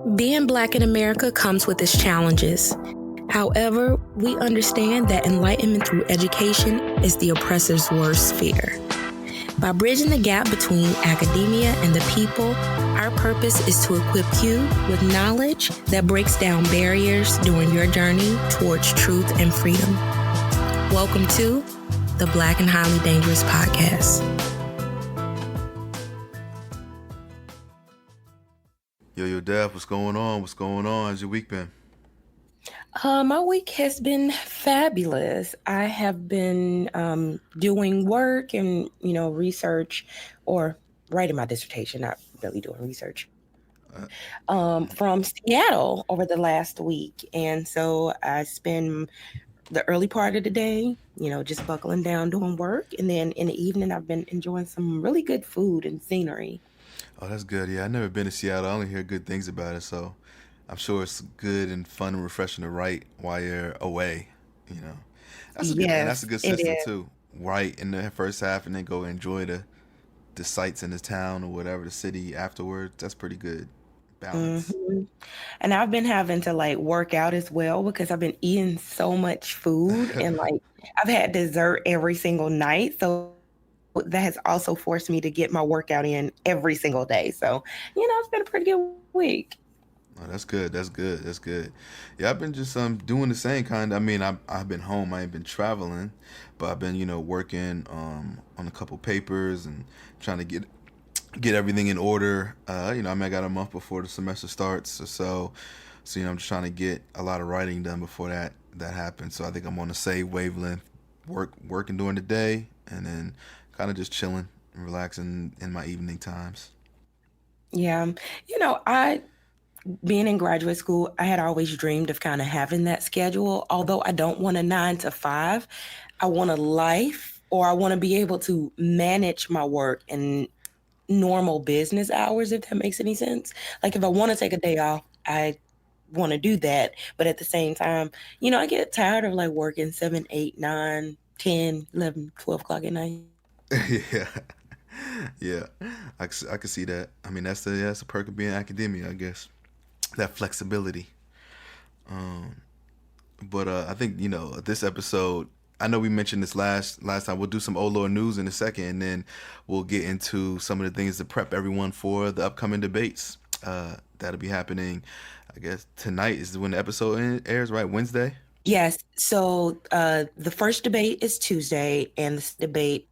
Being Black in America comes with its challenges. However, we understand that enlightenment through education is the oppressor's worst fear. By bridging the gap between academia and the people, our purpose is to equip you with knowledge that breaks down barriers during your journey towards truth and freedom. Welcome to the Black and Highly Dangerous Podcast. Yo, Daph, what's going on? What's going on? How's your week been? My week has been fabulous. I have been doing work and, research or writing my dissertation, not really doing research, from Seattle over the last week. And so I spend the early part of the day, just buckling down doing work. And then in the evening, I've been enjoying some really good food and scenery. Oh, that's good. Yeah, I've never been to Seattle. I only hear good things about it, so I'm sure it's good and fun and refreshing to write while you're away. That's a good, and that's a good system too. Write in the first half and then go enjoy the sights in the town or whatever, the city afterwards. That's pretty good balance. Mm-hmm. And I've been having to work out as well because I've been eating so much food and I've had dessert every single night. So that has also forced me to get my workout in every single day. So, it's been a pretty good week. Oh, that's good. That's good. That's good. Yeah, I've been just doing the same kind. I mean, I've been home. I ain't been traveling, but I've been working on a couple papers and trying to get everything in order. I got a month before the semester starts, so I'm just trying to get a lot of writing done before that happens. So I think I'm on the same wavelength, working during the day, and then kind of just chilling and relaxing in my evening times. Yeah. Being in graduate school, I had always dreamed of kind of having that schedule. Although I don't want a 9 to 5, I want a life, or I want to be able to manage my work in normal business hours, if that makes any sense. If I want to take a day off, I want to do that. But at the same time, I get tired of working 7, 8, 9, 10, 11, 12 o'clock at night. Yeah, I can see that. I mean, that's the perk of being academia, I guess, that flexibility. But I think this episode. I know we mentioned this last time. We'll do some Oh Lord news in a second, and then we'll get into some of the things to prep everyone for the upcoming debates. That'll be happening, I guess, tonight is when the episode airs, right? Wednesday? Yes. So the first debate is Tuesday, and the debate,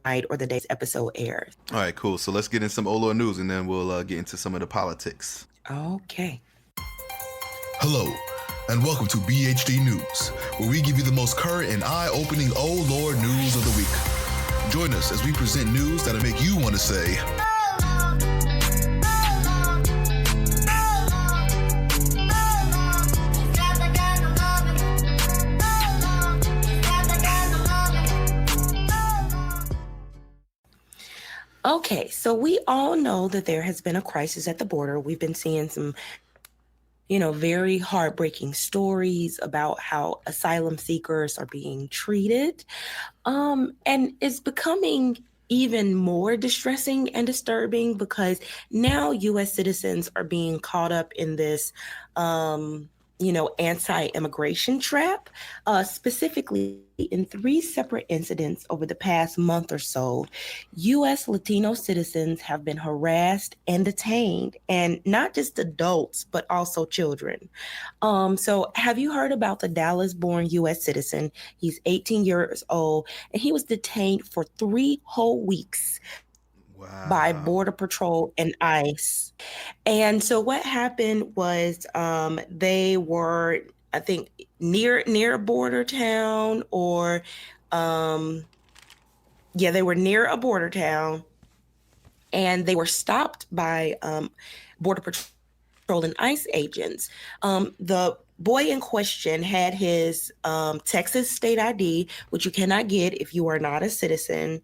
night or the day's episode airs. All right, cool. So let's get in some Oh Lord news, and then we'll get into some of the politics. Okay. Hello, and welcome to BHD News, where we give you the most current and eye-opening Oh Lord news of the week. Join us as we present news that'll make you want to say, Okay, so we all know that there has been a crisis at the border. We've been seeing some, very heartbreaking stories about how asylum seekers are being treated. And it's becoming even more distressing and disturbing because now U.S. citizens are being caught up in this, anti-immigration trap, specifically in 3 separate incidents over the past month or so. U.S. Latino citizens have been harassed and detained, and not just adults, but also children. So have you heard about the Dallas-born U.S. citizen? He's 18 years old, and he was detained for 3 whole weeks. Wow. By Border Patrol and ICE. And so what happened was they were, I think, near a border town, or they were near a border town, and they were stopped by Border Patrol and ICE agents. The boy in question had his Texas state ID, which you cannot get if you are not a citizen.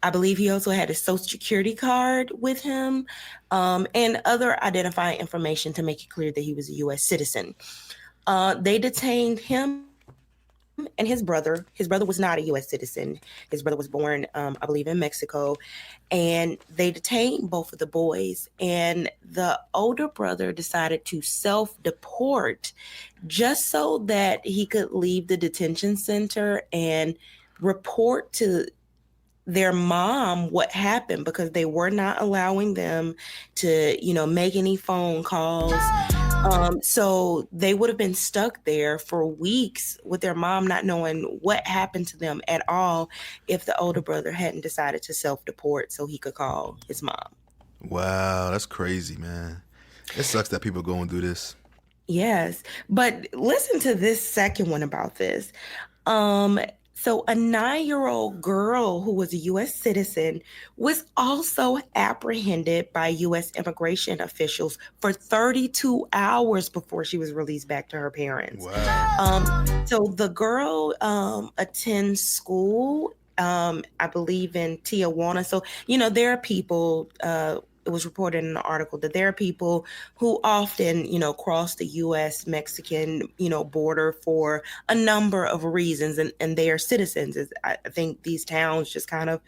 I believe he also had a social security card with him, and other identifying information to make it clear that he was a U.S. citizen. They detained him and his brother. His brother was not a U.S. citizen. His brother was born, I believe, in Mexico. And they detained both of the boys. And the older brother decided to self-deport just so that he could leave the detention center and report to their mom what happened, because they were not allowing them to, make any phone calls. So they would have been stuck there for weeks with their mom not knowing what happened to them at all if the older brother hadn't decided to self-deport so he could call his mom. Wow, that's crazy, man. It sucks that people going through this. Yes. But listen to this second one about this. Um, so a 9-year-old girl who was a U.S. citizen was also apprehended by U.S. immigration officials for 32 hours before she was released back to her parents. Wow. So the girl attends school, I believe, in Tijuana. So, there are people, it was reported in an article that there are people who often, cross the U.S. Mexican, border for a number of reasons, and they are citizens. I think these towns just kind of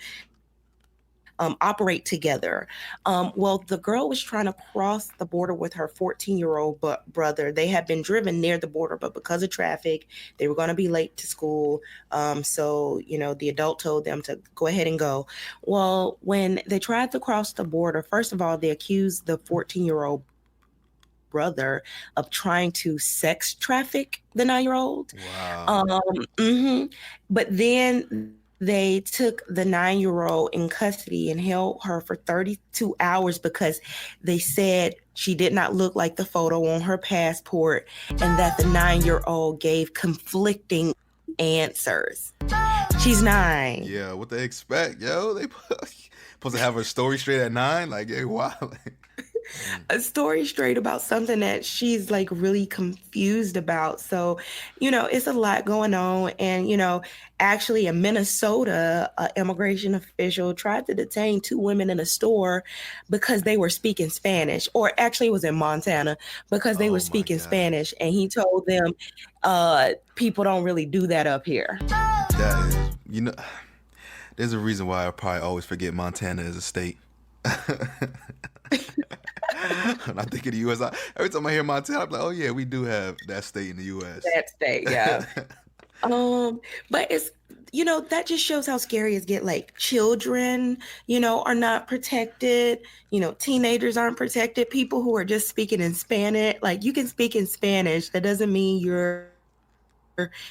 operate together. Well, the girl was trying to cross the border with her 14-year-old brother. They had been driven near the border, but because of traffic, they were going to be late to school. So, the adult told them to go ahead and go. Well, when they tried to cross the border, first of all, they accused the 14-year-old brother of trying to sex traffic the 9-year-old. Wow. But then they took the 9-year-old in custody and held her for 32 hours because they said she did not look like the photo on her passport and that the 9-year-old gave conflicting answers. She's 9. Yeah, what they expect, yo? They supposed to have her story straight at 9? Like, hey, wow. A story straight about something that she's like really confused about. So, it's a lot going on. And, actually in Minnesota, an immigration official tried to detain 2 women in a store because they were speaking Spanish, or actually it was in Montana because they were Oh my speaking gosh. Spanish. And he told them, people don't really do that up here. That is, there's a reason why I probably always forget Montana as a state. When I think of the U.S., every time I hear Montana, I'm like, oh yeah, we do have that state in the U.S. That state, yeah. But it's, that just shows how scary it gets. Like children, are not protected. Teenagers aren't protected. People who are just speaking in Spanish, like you can speak in Spanish. That doesn't mean you're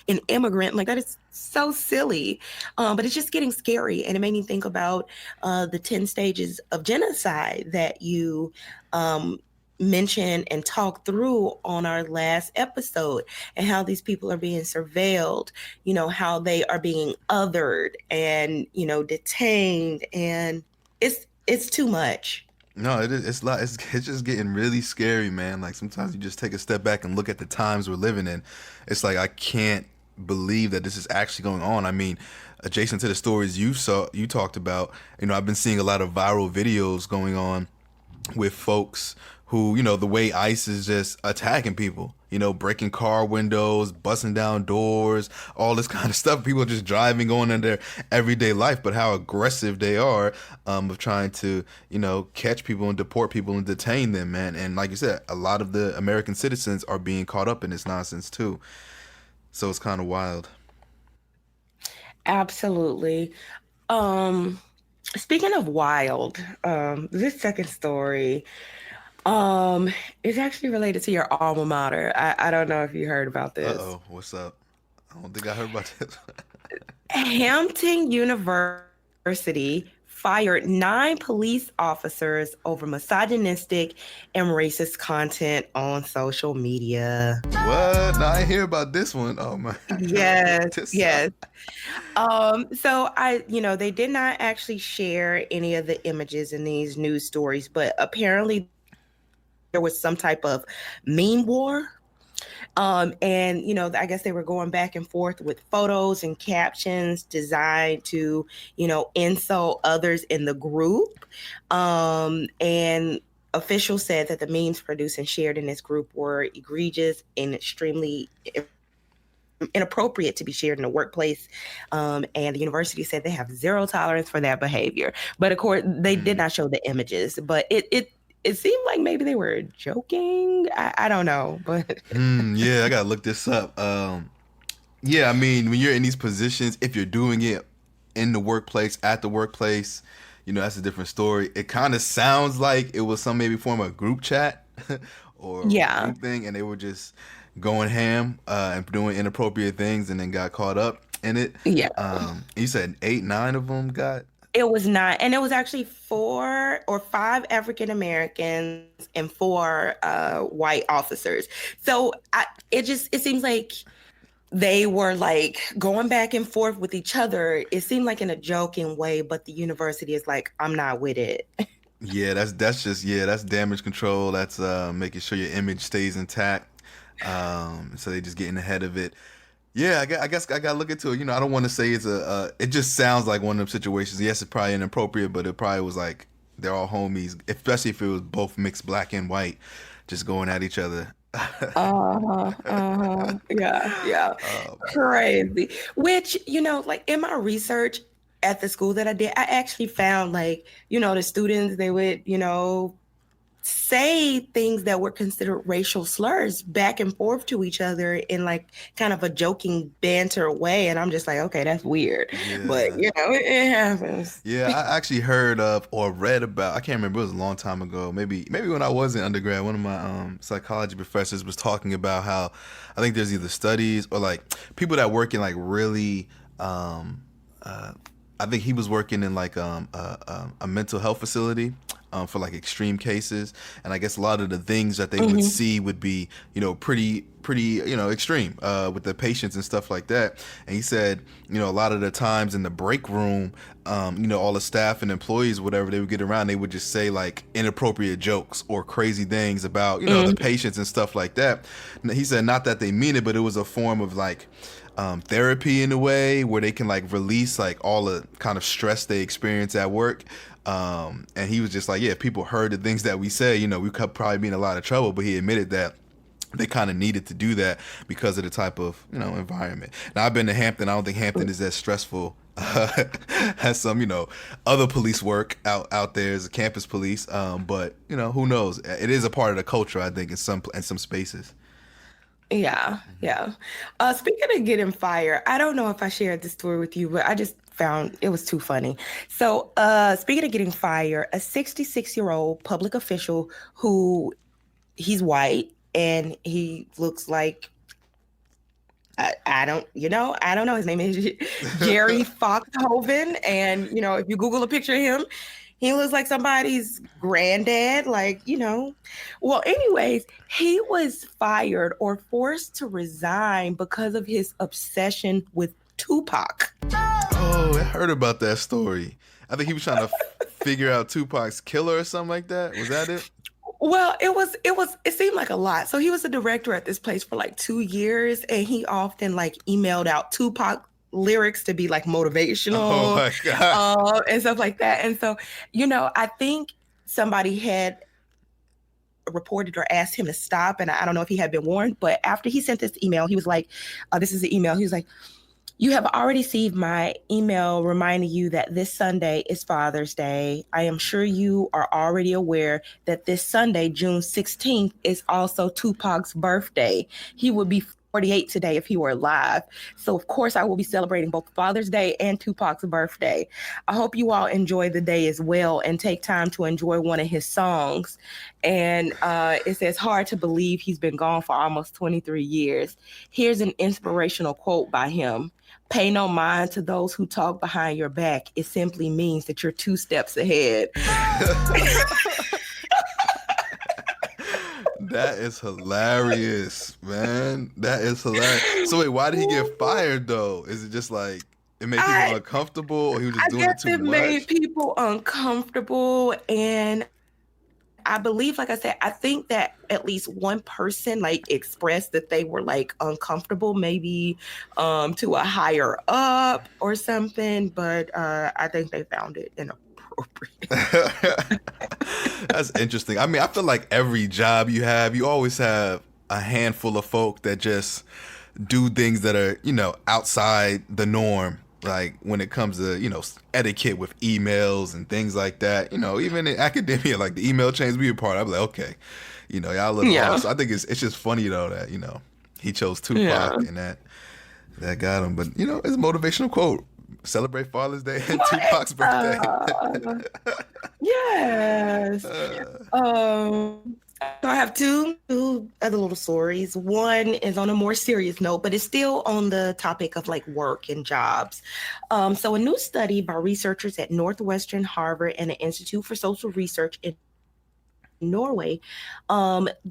an immigrant. Like that is so silly. But it's just getting scary. And it made me think about the 10 stages of genocide that you mentioned and talked through on our last episode, and how these people are being surveilled, how they are being othered and, detained. And it's too much. No, it is. It's just getting really scary, man. Like sometimes you just take a step back and look at the times we're living in. It's like I can't believe that this is actually going on. I mean, adjacent to the stories you talked about, I've been seeing a lot of viral videos going on with folks who, the way ICE is just attacking people, breaking car windows, busting down doors, all this kind of stuff. People are just driving, going in their everyday life, but how aggressive they are of trying to, catch people and deport people and detain them, man. And like you said, a lot of the American citizens are being caught up in this nonsense too. So it's kind of wild. Absolutely. Speaking of wild, this second story is actually related to your alma mater. I don't know if you heard about this. Uh-oh, what's up? I don't think I heard about this. Hampton University fired 9 police officers over misogynistic and racist content on social media. What? No, I didn't hear about this one. Oh my. Yes. So they did not actually share any of the images in these news stories, but apparently there was some type of meme war. And, I guess they were going back and forth with photos and captions designed to, insult others in the group. And officials said that the memes produced and shared in this group were egregious and extremely inappropriate to be shared in the workplace. And the university said they have zero tolerance for that behavior. But of course, they did not show the images. But it seemed like maybe they were joking. I don't know, but Yeah, I gotta look this up. Yeah, I mean, when you're in these positions, if you're doing it in the workplace, at the workplace, that's a different story. It kind of sounds like it was some maybe form of group chat or yeah, group thing, and they were just going ham and doing inappropriate things, and then got caught up in it. yeah. You said 8, 9 of them got. It was not, and it was actually 4 or 5 African Americans and 4 white officers. So it seems like they were like going back and forth with each other. It seemed like in a joking way, but the university is like, I'm not with it. Yeah, that's damage control. That's making sure your image stays intact. So they just getting ahead of it. Yeah, I guess I gotta look into it. I don't want to say it's it just sounds like one of them situations. Yes, it's probably inappropriate, but it probably was like they're all homies, especially if it was both mixed black and white, just going at each other. Yeah. Crazy. Which, like in my research at the school that I did, I actually found like, the students, they would, say things that were considered racial slurs back and forth to each other in like kind of a joking banter way. And I'm just like, okay, that's weird. Yeah. But it happens. Yeah, I actually heard of or read about, I can't remember, it was a long time ago. Maybe when I was in undergrad, one of my psychology professors was talking about how I think there's either studies or like people that work in like really I think he was working in like a mental health facility for like extreme cases, and I guess a lot of the things that they would see would be pretty extreme with the patients and stuff like that. And he said a lot of the times in the break room, all the staff and employees, whatever, they would get around, they would just say like inappropriate jokes or crazy things about the patients and stuff like that. And he said not that they mean it, but it was a form of like therapy in a way where they can like release like all the kind of stress they experience at work. And he was just like, yeah, if people heard the things that we say, we could probably be in a lot of trouble. But he admitted that they kind of needed to do that because of the type of environment. Now I've been to Hampton. I don't think Hampton is as stressful as some other police work out there as a campus police. But who knows? It is a part of the culture, I think, in some spaces. Yeah. Speaking of getting fired, I don't know if I shared this story with you, but I just found it was too funny. So, speaking of getting fired, a 66-year-old public official he's white and he looks like I don't know. His name is Jerry Foxhoven, and if you Google a picture of him, he looks like somebody's granddad, Well, anyways, he was fired or forced to resign because of his obsession with Tupac. Oh, I heard about that story. I think he was trying to figure out Tupac's killer or something like that. Was that it? Well, it seemed like a lot. So he was a director at this place for like 2 years, and he often like emailed out Tupac lyrics to be like motivational. Oh my God. And stuff like that. And so, I think somebody had reported or asked him to stop, and I don't know if he had been warned, but after he sent this email, he was like, this is the email. He was like, "You have already received my email reminding you that this Sunday is Father's Day. I am sure you are already aware that this Sunday, June 16th, is also Tupac's birthday. He would be 48 today if he were alive. So, of course, I will be celebrating both Father's Day and Tupac's birthday. I hope you all enjoy the day as well and take time to enjoy one of his songs." And it says, "Hard to believe he's been gone for almost 23 years. Here's an inspirational quote by him. Pay no mind to those who talk behind your back. It simply means that you're 2 steps ahead." That is hilarious, man. That is hilarious. So wait, why did he get fired though? Is it just like it made people uncomfortable, or he was just doing it too much? It made people uncomfortable, and I believe, like I said, I think that at least one person like expressed that they were like uncomfortable, maybe to a higher up or something. But I think they found it inappropriate. That's interesting. I mean, I feel like every job you have, you always have a handful of folk that just do things that are, outside the norm. Like when it comes to, etiquette with emails and things like that, even in academia, like the email chains we were part of, I'm like, okay, y'all a little Yeah. off. So I think it's just funny though that, he chose Yeah. Tupac and that got him. But, it's a motivational quote. Celebrate Father's Day and What? Tupac's birthday. Yes. So I have two other little stories. One is on a more serious note, but it's still on the topic of like work and jobs. So a new study by researchers at Northwestern, Harvard, and the Institute for Social Research in Norway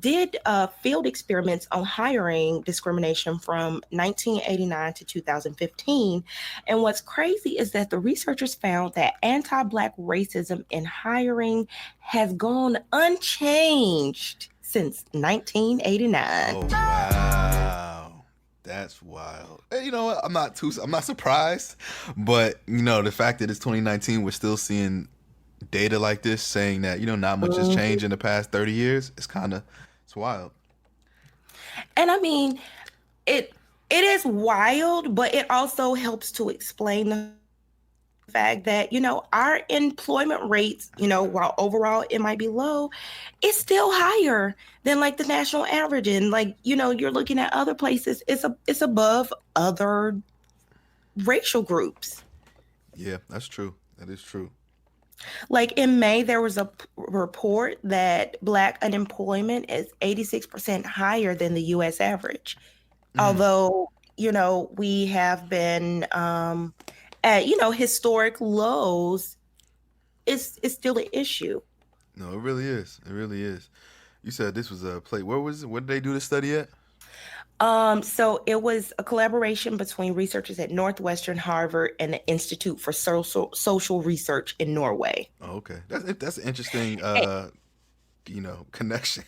did field experiments on hiring discrimination from 1989 to 2015. And what's crazy is that the researchers found that anti-Black racism in hiring has gone unchanged since 1989. Oh, wow. That's wild. And you know what? I'm not surprised, but the fact that it's 2019, we're still seeing data like this saying that not much has changed in the past 30 years. It's wild. And I mean, it is wild, but it also helps to explain the fact that our employment rates, while overall it might be low, it's still higher than like the national average. And like you're looking at other places, it's above other racial groups. Yeah, that's true. That is true. Like in May, there was a report that Black unemployment is 86% higher than the U.S. average. Although, we have been at, historic lows, it's still an issue. No, it really is. It really is. You said this was a play. Where did they do the study at? So it was a collaboration between researchers at Northwestern, Harvard, and the Institute for Social Research in Norway. Oh, okay. That's an interesting connection.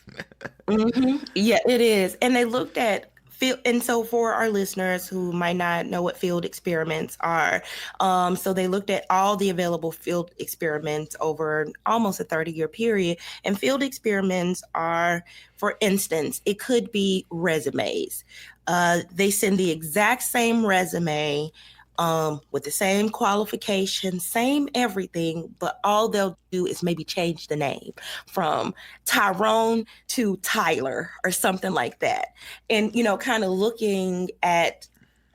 Yeah, it is. And they looked at field, and so for our listeners who might not know what field experiments are, so they looked at all the available field experiments over almost a 30-year period. And field experiments are, for instance, it could be resumes. They send the exact same resume with the same qualifications, same everything, but all they'll do is maybe change the name from Tyrone to Tyler or something like that. And, kind of looking at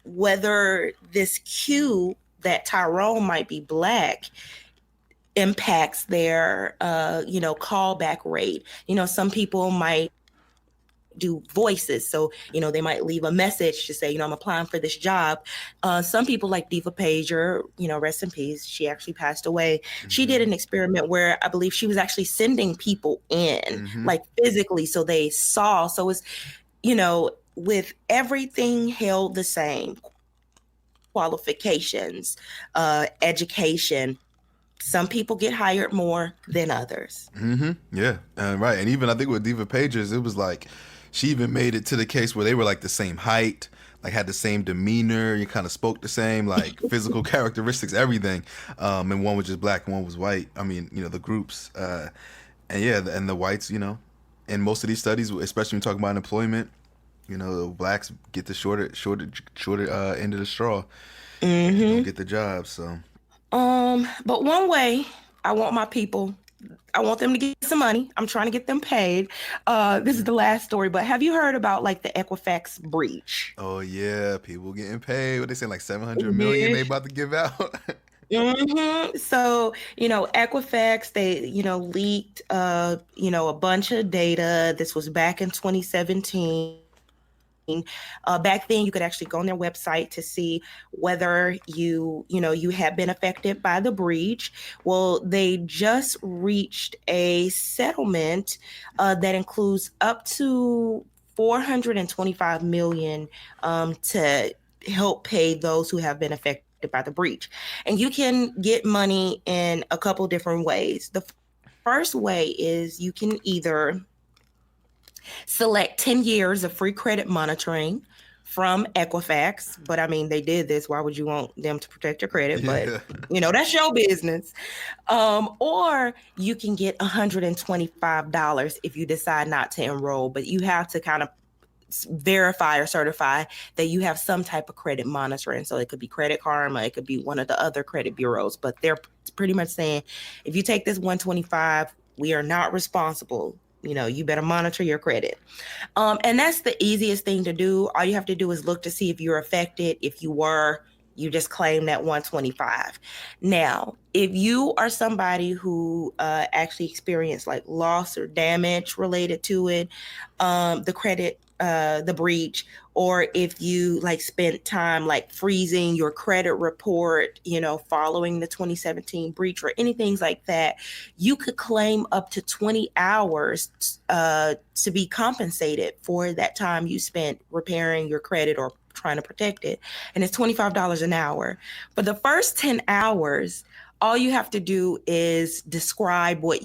whether this cue that Tyrone might be Black impacts their, callback rate. Some people might do voices. So, they might leave a message to say, I'm applying for this job. Some people like Diva Pager, rest in peace. She actually passed away. Mm-hmm. She did an experiment where I believe she was actually sending people in, like physically, so they saw. So it's, with everything held the same, qualifications, education, some people get hired more than others. Yeah, right. And even I think with Diva Pagers, it was like she even made it to the case where they were like the same height, like had the same demeanor, you kind of spoke the same, like physical characteristics, everything. And one was just Black and one was white. I mean, the groups. And yeah, and the whites, in most of these studies, especially when you talk about employment, the Blacks get the shorter end of the straw. Don't get the job, so. But one way I want my people, I want them to get some money. I'm trying to get them paid. This is the last story, but have you heard about like the Equifax breach? Oh yeah, people getting paid. What they say, like 700 million they about to give out? So, Equifax, they, leaked, a bunch of data. This was back in 2017. Back then, you could actually go on their website to see whether you had been affected by the breach. Well, they just reached a settlement that includes up to $425 million to help pay those who have been affected by the breach. And you can get money in a couple different ways. The first way is you can either select 10 years of free credit monitoring from Equifax. But I mean, they did this. Why would you want them to protect your credit? Yeah. But, that's your business. Or you can get $125 if you decide not to enroll, but you have to kind of verify or certify that you have some type of credit monitoring. So it could be Credit Karma, it could be one of the other credit bureaus, but they're pretty much saying, if you take this 125, we are not responsible. You better monitor your credit. And that's the easiest thing to do. All you have to do is look to see if you're affected. If you were, you just claim that 125. Now, if you are somebody who actually experienced like loss or damage related to it, the credit, the breach, or if you like spent time like freezing your credit report, following the 2017 breach or anything like that, you could claim up to 20 hours to be compensated for that time you spent repairing your credit or trying to protect it. And it's $25 an hour. For the first 10 hours, all you have to do is describe what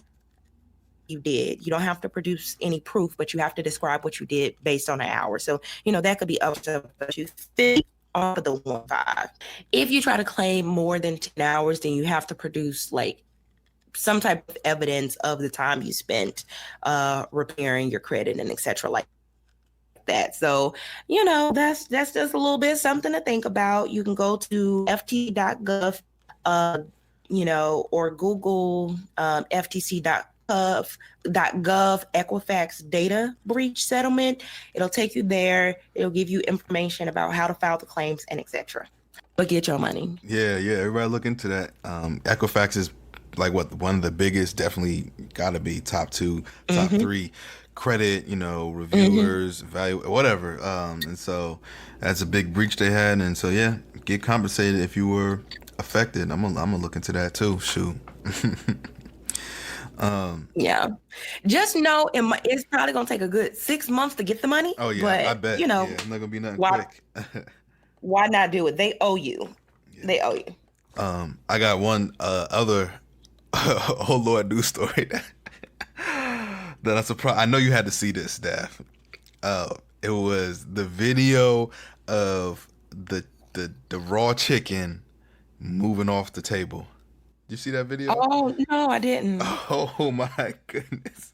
you did. You don't have to produce any proof, but you have to describe what you did based on an hour. So, that could be up to you fit off of the 1.5. If you try to claim more than 10 hours, then you have to produce like some type of evidence of the time you spent repairing your credit and etc. like that. So, that's just a little bit something to think about. You can go to ft.gov, or Google ftc.gov Equifax data breach settlement. It'll take you there. It'll give you information about how to file the claims and etc. But get your money. Yeah, everybody look into that. Equifax is like one of the biggest, definitely got to be top 2, top 3 credit, reviewers, value, whatever. And so that's a big breach they had. And so, yeah, get compensated if you were affected. I'm gonna look into that too. Shoot. Yeah, just know it's probably gonna take a good 6 months to get the money. Oh yeah, but, I bet. it's not gonna be nothing quick. Why not do it? They owe you. Yeah. They owe you. I got one other oh Lord news story that I'm surprised. I know you had to see this, Daph. It was the video of the raw chicken moving off the table. Did you see that video? Oh no, I didn't. Oh my goodness.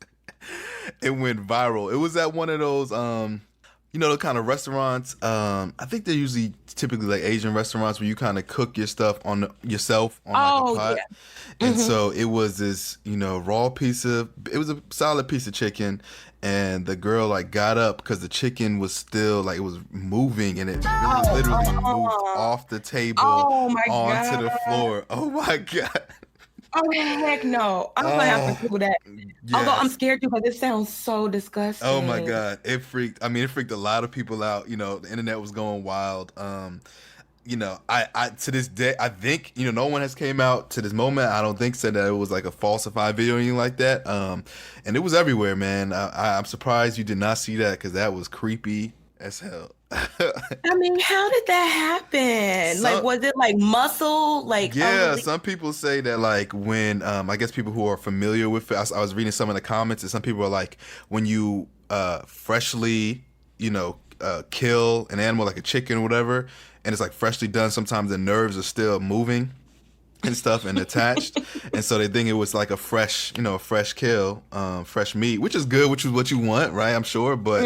It went viral. It was at one of those the kind of restaurants. I think they're usually typically like Asian restaurants where you kind of cook your stuff yourself on like a pot. Yeah. And so it was this, raw it was a solid piece of chicken, and the girl like got up because the chicken was still like, it was moving, and it literally moved off the table onto the floor. Oh my God. Oh heck no! I'm gonna have to do that. Yes. Although I'm scared too, because it sounds so disgusting. Oh my God, it freaked a lot of people out. The internet was going wild. I to this day, I think no one has came out to this moment. I don't think said that it was like a falsified video or anything like that. And it was everywhere, man. I'm surprised you did not see that, because that was creepy as hell. I mean, how did that happen? Like, was it like muscle? Like, yeah, some people say that like when I guess people who are familiar with it, I was reading some of the comments, and some people are like, when you freshly kill an animal like a chicken or whatever, and it's like freshly done, sometimes the nerves are still moving and stuff and attached, and so they think it was like a fresh kill, fresh meat, which is good, which is what you want, right? I'm sure, but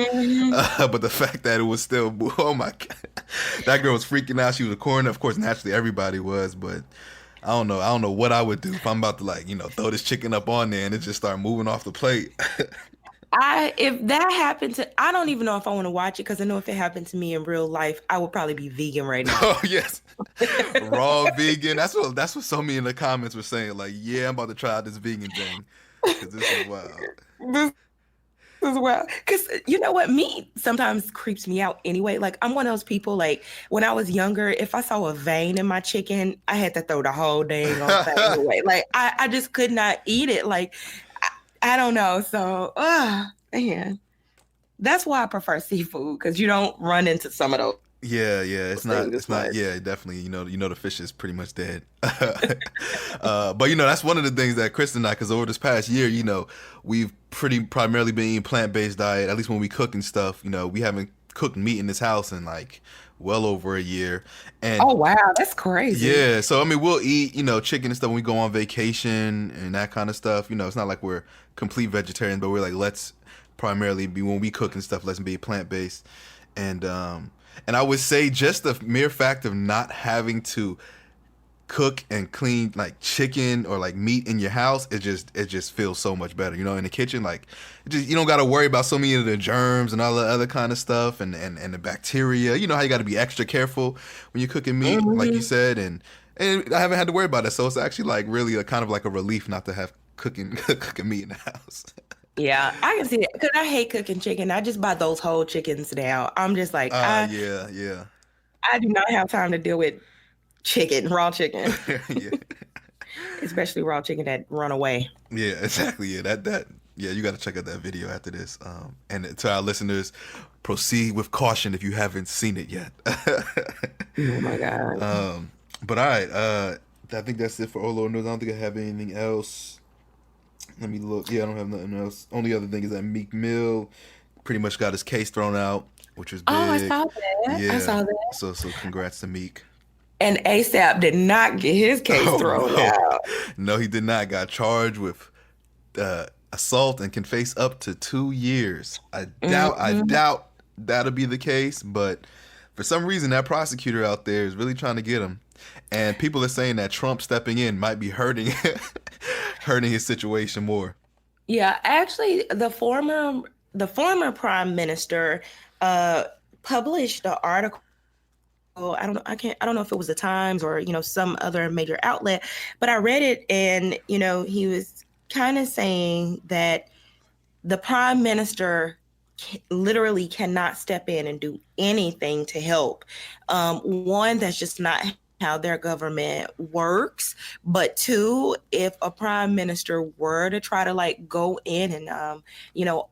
but the fact that it was still, oh my God, that girl was freaking out. She was recording, of course, naturally everybody was, but I don't know what I would do if I'm about to like throw this chicken up on there and it just start moving off the plate. If that happened to, I don't even know if I want to watch it, because I know if it happened to me in real life, I would probably be vegan right now. Oh yes, raw vegan. That's what so many in the comments were saying. Like, yeah, I'm about to try out this vegan thing, because this is wild. This is wild. Because you know what, meat sometimes creeps me out anyway. Like, I'm one of those people. Like, when I was younger, if I saw a vein in my chicken, I had to throw the whole dang on thing away. Like, I just could not eat it. Like, I don't know. So, man, that's why I prefer seafood, because you don't run into some of those. Yeah, it's not. Yeah, definitely. The fish is pretty much dead. But that's one of the things that Chris and I, because over this past year, we've pretty primarily been eating plant-based diet. At least when we cook and stuff, we haven't cooked meat in this house in like well over a year. And oh wow, that's crazy. Yeah, so I mean, we'll eat chicken and stuff when we go on vacation and that kind of stuff. It's not like we're complete vegetarians, but we're like, let's primarily be when we cook and stuff. Let's be plant based, and I would say just the mere fact of not having to cook and clean like chicken or like meat in your house, it just feels so much better, in the kitchen. Like, you don't got to worry about so many of the germs and all the other kind of stuff, and the bacteria. You know how you got to be extra careful when you're cooking meat, like you said, and I haven't had to worry about that. So it's actually like really a kind of like a relief not to have cooking meat in the house. Yeah, I can see it because I hate cooking chicken. I just buy those whole chickens now. I'm just like, Yeah, yeah. I do not have time to deal with chicken, raw chicken, Yeah. especially raw chicken that run away. Yeah, exactly. Yeah, that yeah, you got to check out that video after this. And to our listeners, proceed with caution if you haven't seen it yet. Oh my God. But all right, I think that's it for Olo News. I don't think I have anything else. Let me look. Yeah, I don't have nothing else. Only other thing is that Meek Mill pretty much got his case thrown out, which was big. Oh, I saw that. Yeah. I saw that. So congrats to Meek. And ASAP did not get his case thrown no. out. No, he did not. Got charged with assault and can face up to 2 years. I doubt that'll be the case, but for some reason that prosecutor out there is really trying to get him. And people are saying that Trump stepping in might be hurting his situation more. Yeah, actually, the former prime minister published an article. I don't know if it was the Times or some other major outlet, but I read it, and he was kind of saying that the prime minister literally cannot step in and do anything to help. One, that's just not how their government works. But two, if a prime minister were to try to like go in and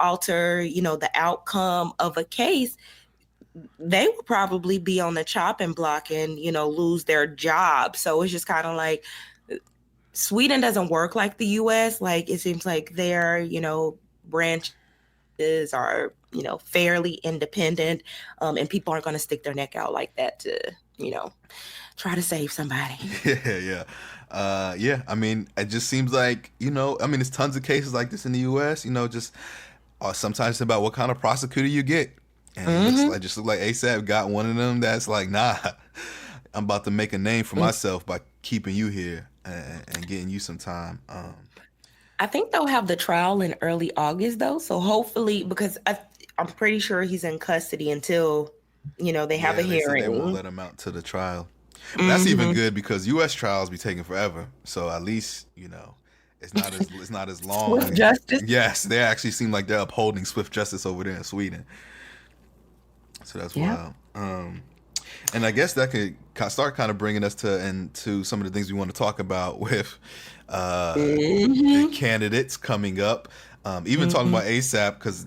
alter the outcome of a case, they would probably be on the chopping block and lose their job. So it's just kind of like Sweden doesn't work like the US. Like, it seems like their branches are fairly independent, and people aren't going to stick their neck out like that to try to save somebody. Yeah. Yeah. I mean, it just seems like, there's tons of cases like this in the US, just sometimes it's about what kind of prosecutor you get. And it looks like ASAP got one of them that's like, nah, I'm about to make a name for myself by keeping you here and getting you some time. I think they'll have the trial in early August, though. So hopefully, because I'm pretty sure he's in custody until, they have a hearing. They won't let him out to the trial. But that's even good because U.S. trials be taking forever. So at least, it's not as long. Swift justice? Yes, they actually seem like they're upholding swift justice over there in Sweden. So that's wild. And I guess that could start kind of bringing us into some of the things we want to talk about with the candidates coming up. Even talking about ASAP, because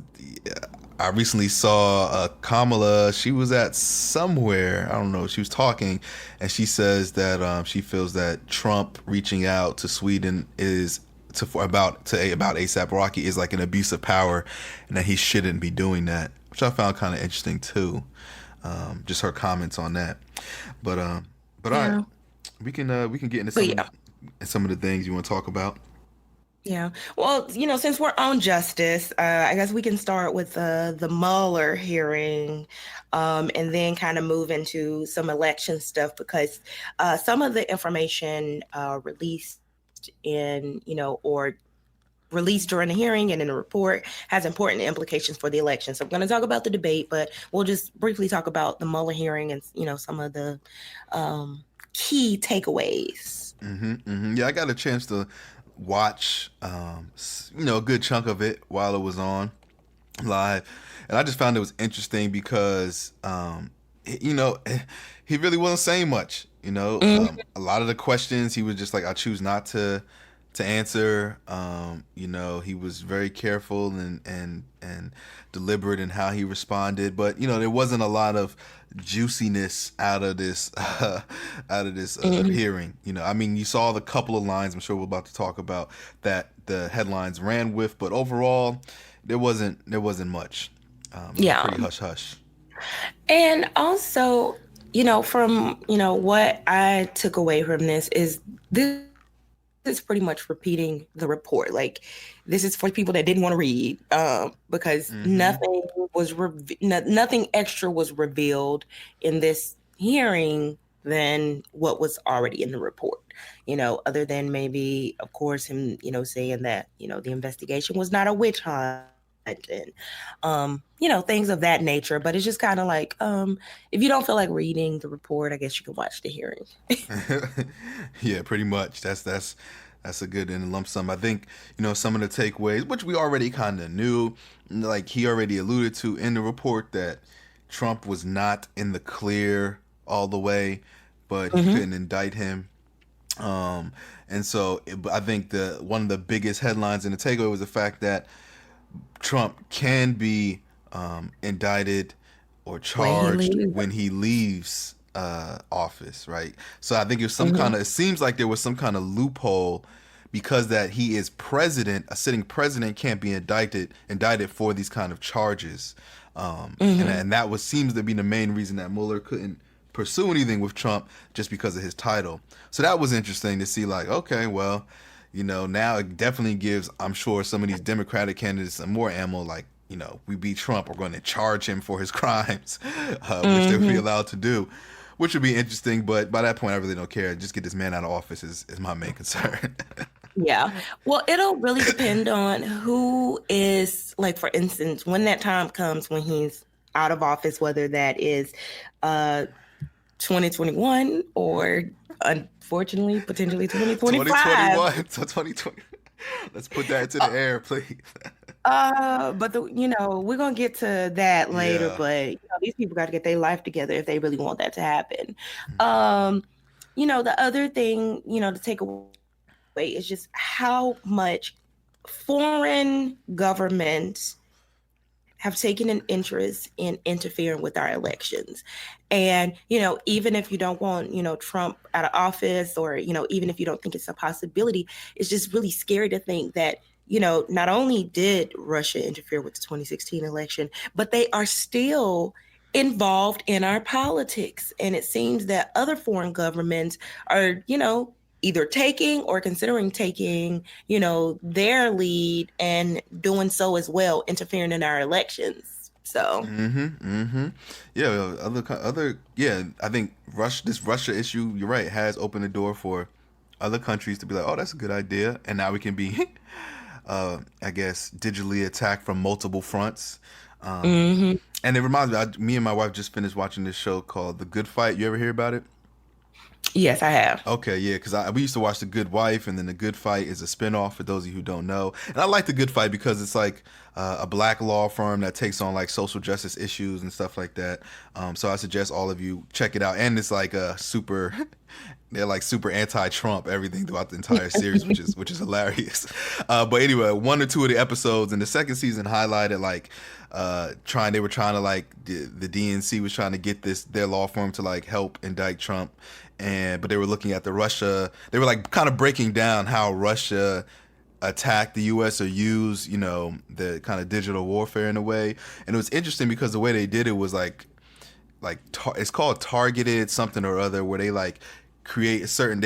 I recently saw Kamala. She was at somewhere, I don't know, she was talking, and she says that she feels that Trump reaching out to Sweden about ASAP Rocky is like an abuse of power, and that he shouldn't be doing that, which I found kind of interesting too. Just her comments on that. But all right, we can get into some of the things you want to talk about. Yeah. Well, since we're on justice, I guess we can start with the Mueller hearing, and then kind of move into some election stuff, because some of the information released or released during the hearing and in the report has important implications for the election. So I'm going to talk about the debate, but we'll just briefly talk about the Mueller hearing and some of the key takeaways. Yeah, I got a chance to watch a good chunk of it while it was on live, and I just found it was interesting because he really wasn't saying much. A lot of the questions he was just like, I choose not to answer. He was very careful and deliberate in how he responded, but there wasn't a lot of juiciness out of this hearing. You saw the couple of lines I'm sure we're about to talk about that the headlines ran with, but overall there wasn't much. Pretty hush hush. And also, from what I took away from this is this is pretty much repeating the report. Like, this is for people that didn't want to read, because Mm-hmm. nothing extra was revealed in this hearing than what was already in the report. Other than maybe, of course, him, saying that the investigation was not a witch hunt, and things of that nature. But it's just kind of like, if you don't feel like reading the report, I guess you can watch the hearing. Yeah, pretty much. That's a good in a lump sum. I think some of the takeaways, which we already kind of knew, like he already alluded to in the report that Trump was not in the clear all the way, but he Mm-hmm. couldn't indict him. Um, and so I think the one of the biggest headlines in the takeaway was the fact that Trump can be indicted or When he charged leaves. when he leaves office, right? So I think Mm-hmm. it seems like there was some kind of loophole because that he is president, a sitting president can't be indicted for these kind of charges. And, Mm-hmm. and that was seems to be the main reason that Mueller couldn't pursue anything with Trump just because of his title. So that was interesting to see, like, okay, well, now it definitely gives, I'm sure, some of these Democratic candidates some more ammo, like, we beat Trump, we're going to charge him for his crimes, which they would be Mm-hmm. allowed to do, which would be interesting. But by that point, I really don't care. Just get this man out of office is my main concern. Yeah. Well, it'll really depend on who is, like, for instance, when that time comes when he's out of office, whether that is uh 2021 or, unfortunately, potentially 2025. 2021 to 2020. Let's put that into the air, please. But we're gonna get to that later. Yeah. But these people got to get their life together if they really want that to happen. Um, the other thing, to take away is just how much foreign governments have taken an interest in interfering with our elections. And, even if you don't want, Trump out of office, or, even if you don't think it's a possibility, it's just really scary to think that, not only did Russia interfere with the 2016 election, but they are still involved in our politics. And it seems that other foreign governments are, either taking or considering taking, their lead and doing so as well, interfering in our elections. So, Yeah, yeah. I think this Russia issue, you're right, has opened the door for other countries to be like, oh, that's a good idea, and now we can be, I guess, digitally attacked from multiple fronts. Um, mhm. and it reminds me, me and my wife just finished watching this show called The Good Fight. You ever hear about it? Yes, I have. Okay, yeah, because we used to watch The Good Wife, and then The Good Fight is a spinoff for those of you who don't know. And I like The Good Fight because it's like a black law firm that takes on like social justice issues and stuff like that. So I suggest all of you check it out. And it's like a super, they're like super anti-Trump everything throughout the entire series, which is hilarious. But anyway, one or two of the episodes in the second season highlighted like they were trying to like the DNC was trying to get their law firm to like help indict Trump, but they were looking at they were like kind of breaking down how Russia attacked the US or used the kind of digital warfare in a way. And it was interesting because the way they did it was it's called targeted something or other, where they like create a certain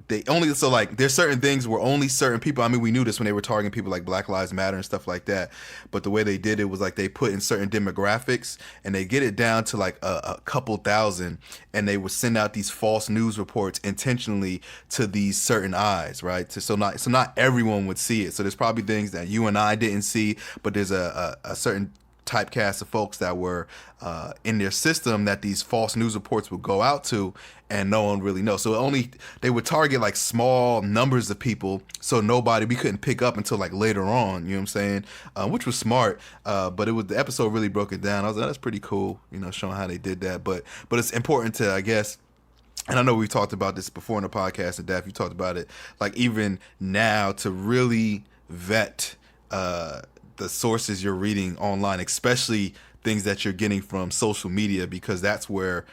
they only, so like there's certain things where only certain people, I mean, we knew this when they were targeting people like Black Lives Matter and stuff like that, but the way they did it was like they put in certain demographics and they get it down to like a couple thousand, and they would send out these false news reports intentionally to these certain eyes, right? So not everyone would see it. So there's probably things that you and I didn't see, but there's a certain typecast of folks that were in their system that these false news reports would go out to, and no one really knows. So they would target like small numbers of people, so we couldn't pick up until like later on. You know what I'm saying? Which was smart. But the episode really broke it down. I was like, that's pretty cool. Showing how they did that. But it's important to, I guess. And I know we've talked about this before in the podcast, and Daph, you talked about it. Like even now, to really vet the sources you're reading online, especially things that you're getting from social media, because that's where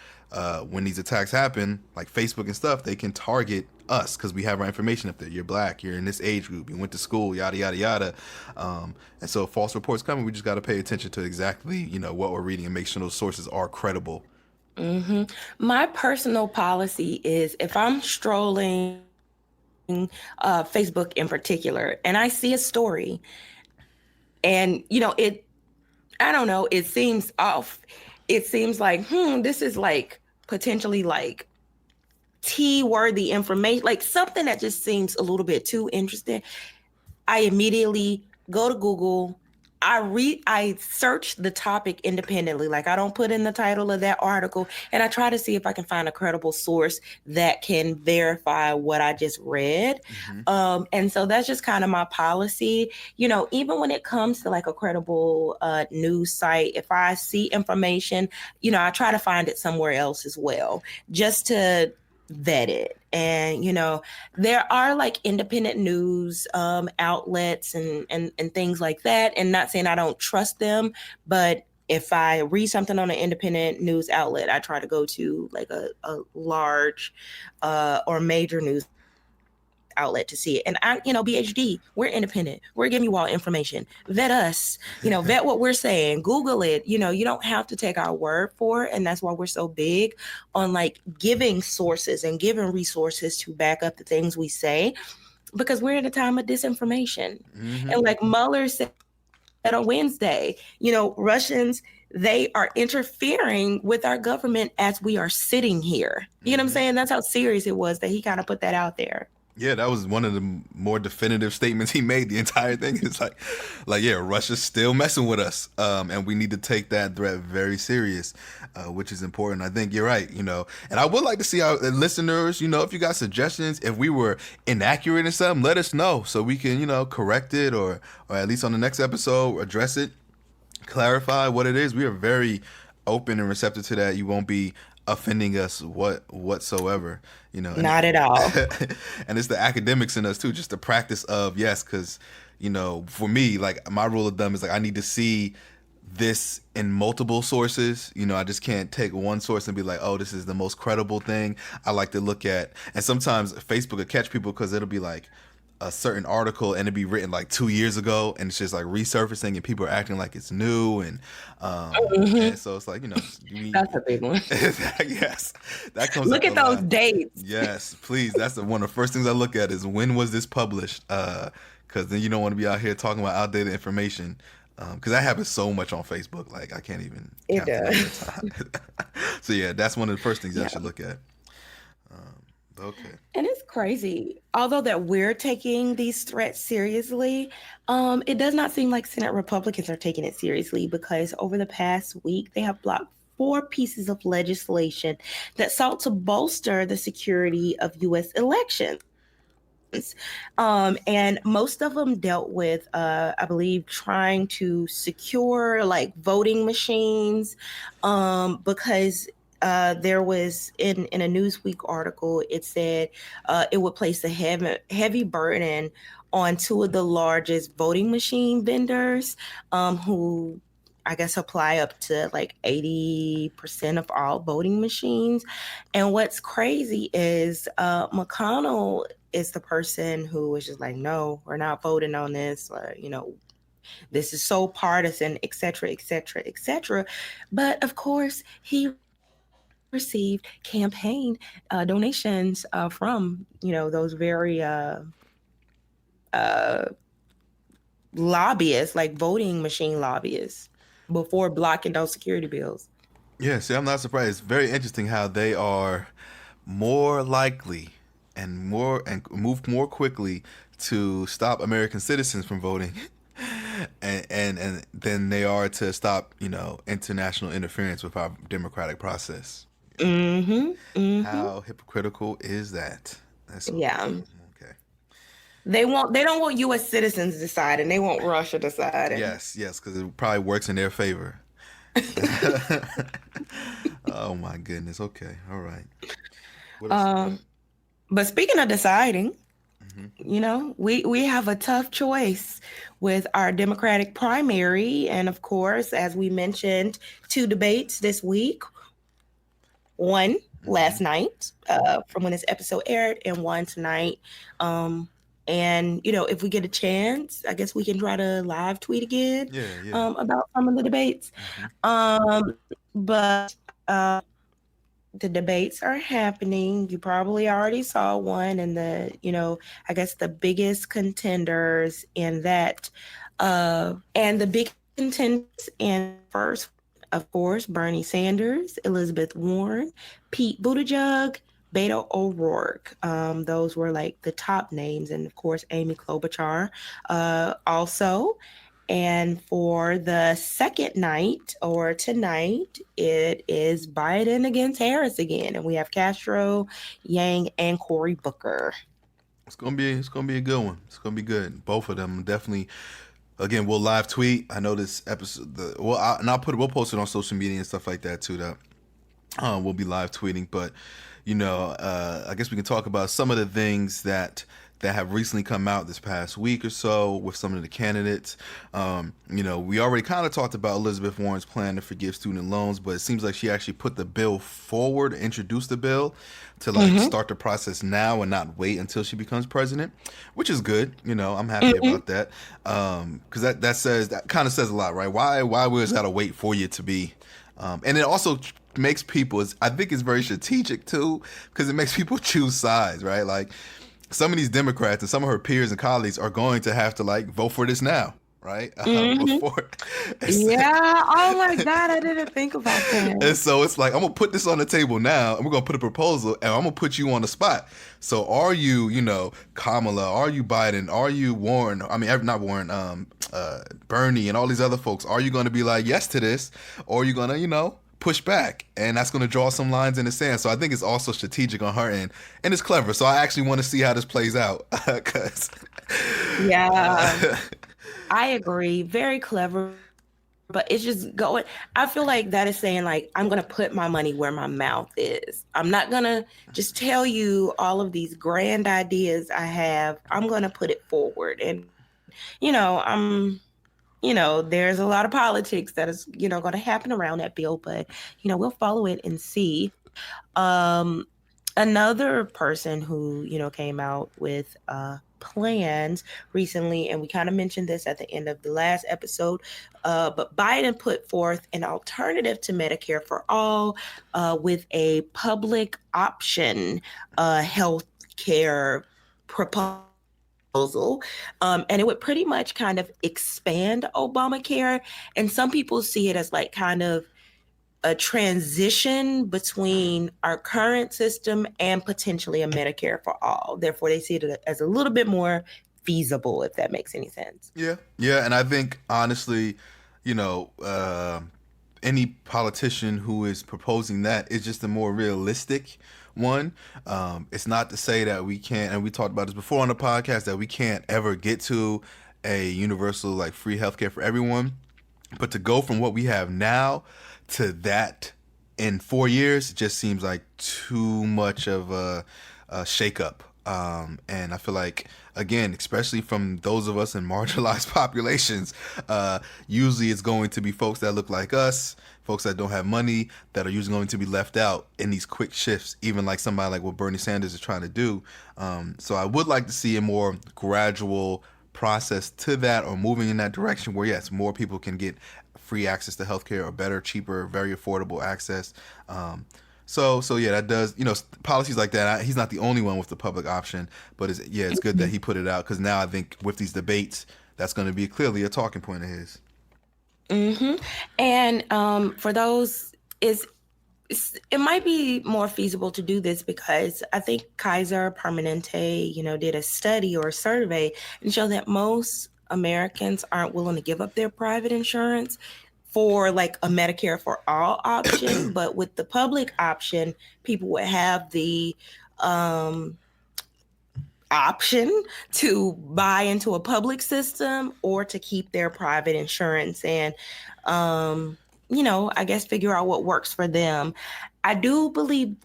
when these attacks happen, like Facebook and stuff, they can target us because we have our information up there. You're black, you're in this age group, you went to school, yada yada yada. And so if false reports coming, we just got to pay attention to exactly what we're reading and make sure those sources are credible. My personal policy is, if I'm strolling Facebook in particular, and I see a story, and I don't know, it seems off. It seems like, this is like potentially like T worthy information, like something that just seems a little bit too interesting. I immediately go to Google. I search the topic independently. Like, I don't put in the title of that article, and I try to see if I can find a credible source that can verify what I just read. Mm-hmm. And so that's just kind of my policy. Even when it comes to like a credible news site, if I see information, I try to find it somewhere else as well, just to vet it. And there are like independent news outlets and things like that, and not saying I don't trust them, but if I read something on an independent news outlet, I try to go to like a large or major news outlet to see it. And BHD, we're independent, we're giving you all information. Vet us, vet what we're saying, Google it. You don't have to take our word for it. And that's why we're so big on like giving sources and giving resources to back up the things we say, because we're in a time of disinformation. Mm-hmm. And like Mueller said on Wednesday, Russians, they are interfering with our government as we are sitting here. You know what I'm Mm-hmm. saying? That's how serious it was that he kind of put that out there. Yeah, that was one of the more definitive statements he made. The entire thing is yeah, Russia's still messing with us, and we need to take that threat very serious, which is important. I think you're right, and I would like to see our listeners, if you got suggestions, if we were inaccurate in something, let us know so we can, correct it, or at least on the next episode address it, clarify what it is. We are very open and receptive to that. You won't be offending us whatsoever, Not at all. and it's the academics in us too, just the practice of, yes, because for me, like, my rule of thumb is like, I need to see this in multiple sources. I just can't take one source and be like, oh, this is the most credible thing. I like to look at, and sometimes Facebook will catch people because it'll be like a certain article and it'd be written like 2 years ago, and it's just like resurfacing and people are acting like it's new, and so it's like, That's a big one. yes, that comes Look up at a those lot. dates. Yes, please. That's one of the first things I look at is, when was this published? Because then you don't want to be out here talking about outdated information. Because that happens so much on Facebook, like I can't even It count the number of does. times. So yeah, that's one of the first things I Yeah. should look at. Okay. And it's crazy. Although that we're taking these threats seriously, it does not seem like Senate Republicans are taking it seriously, because over the past week, they have blocked 4 pieces of legislation that sought to bolster the security of U.S. elections. And most of them dealt with, I believe, trying to secure like voting machines, because there was in a Newsweek article, it said it would place a heavy burden on 2 of the largest voting machine vendors, who I guess apply up to like 80% of all voting machines. And what's crazy is McConnell is the person who was just like, no, we're not voting on this, or this is so partisan, et cetera, et cetera, et cetera. But of course, he received campaign donations from those very uh, lobbyists, like voting machine lobbyists, before blocking those security bills. Yeah, see, I'm not surprised. It's very interesting how they are more likely and move more quickly to stop American citizens from voting, and than they are to stop, international interference with our democratic process. Mm-hmm. Mm-hmm. How hypocritical is that? That's so Yeah. crazy. Okay. They don't want US citizens deciding. They want Russia deciding. Yes, because it probably works in their favor. Oh my goodness. Okay. All right. What else you got? But speaking of deciding, Mm-hmm. we have a tough choice with our Democratic primary. And of course, as we mentioned, 2 debates this week, one last Mm-hmm. night from when this episode aired, and one tonight. And if we get a chance, I guess we can try to live tweet again Yeah. about some of the debates. Mm-hmm. But the debates are happening. You probably already saw one, and I guess the biggest contenders in that, and the big contenders in first, of course, Bernie Sanders, Elizabeth Warren, Pete Buttigieg, Beto O'Rourke. Those were like the top names, and of course, Amy Klobuchar, also. And for the second night or tonight, it is Biden against Harris again. And we have Castro, Yang, and Cory Booker. It's gonna be a good one. It's gonna be good. Both of them definitely. Again, we'll live tweet. I know this episode. We'll post it on social media and stuff like that too. That we'll be live tweeting. But I guess we can talk about some of the things that have recently come out this past week or so with some of the candidates. We already kind of talked about Elizabeth Warren's plan to forgive student loans, but it seems like she actually put the bill forward, introduced the bill to start the process now and not wait until she becomes president, which is good. I'm happy about that. Because that kind of says a lot, right? Why we always gotta wait for you to be, and it also makes people, I think it's very strategic too, because it makes people choose sides, right? Like, some of these Democrats and some of her peers and colleagues are going to have to vote for this now, right? Before. Yeah. Oh my God, I didn't think about that. And so it's like, I'm gonna put this on the table now, and we're gonna put a proposal, and I'm gonna put you on the spot. So are you, Kamala? Are you Biden? Are you Warren? I mean, not Warren. Bernie and all these other folks. Are you gonna be like yes to this, or are you gonna, push back? And that's going to draw some lines in the sand. So I think it's also strategic on her end, and it's clever. So I actually want to see how this plays out. Yeah, I agree. Very clever. But it's just going, I feel like that is saying, like, I'm going to put my money where my mouth is. I'm not going to just tell you all of these grand ideas I have. I'm going to put it forward. And, there's a lot of politics that is, going to happen around that bill, but, we'll follow it and see. Another person who, came out with plans recently, and we kind of mentioned this at the end of the last episode, but Biden put forth an alternative to Medicare for all with a public option health care proposal. And it would pretty much kind of expand Obamacare. And some people see it as like kind of a transition between our current system and potentially a Medicare for all. Therefore, they see it as a little bit more feasible, if that makes any sense. Yeah. And I think, honestly, any politician who is proposing that is just a more realistic one. It's not to say that we can't, and we talked about this before on the podcast, that we can't ever get to a universal free healthcare for everyone. But to go from what we have now to that in 4 years just seems like too much of a shakeup. And I feel like, again, especially from those of us in marginalized populations, usually it's going to be folks that look like us, folks that don't have money, that are usually going to be left out in these quick shifts, even like somebody like what Bernie Sanders is trying to do. So I would like to see a more gradual process to that, or moving in that direction where, yes, more people can get free access to healthcare, or better, cheaper, very affordable access. So yeah, that does, policies like that. He's not the only one with the public option, but it's good that he put it out, because now I think with these debates, that's going to be clearly a talking point of his. And for those, it might be more feasible to do this because I think Kaiser Permanente, did a study or a survey and showed that most Americans aren't willing to give up their private insurance for like a Medicare for all option. But with the public option, people would have the option to buy into a public system or to keep their private insurance and, I guess figure out what works for them. I do believe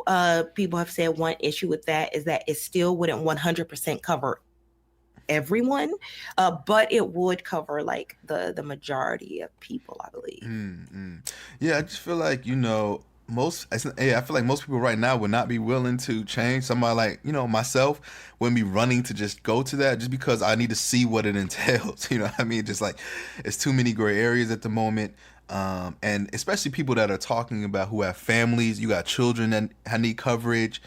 people have said one issue with that is that it still wouldn't 100% cover everyone, but it would cover like the majority of people, I believe. Yeah, I just feel like, I feel like most people right now would not be willing to change. Somebody like, myself wouldn't be running to just go to that, just because I need to see what it entails. You know what I mean? Just like, it's too many gray areas at the moment. And especially people that are talking about who have families, you got children that need coverage,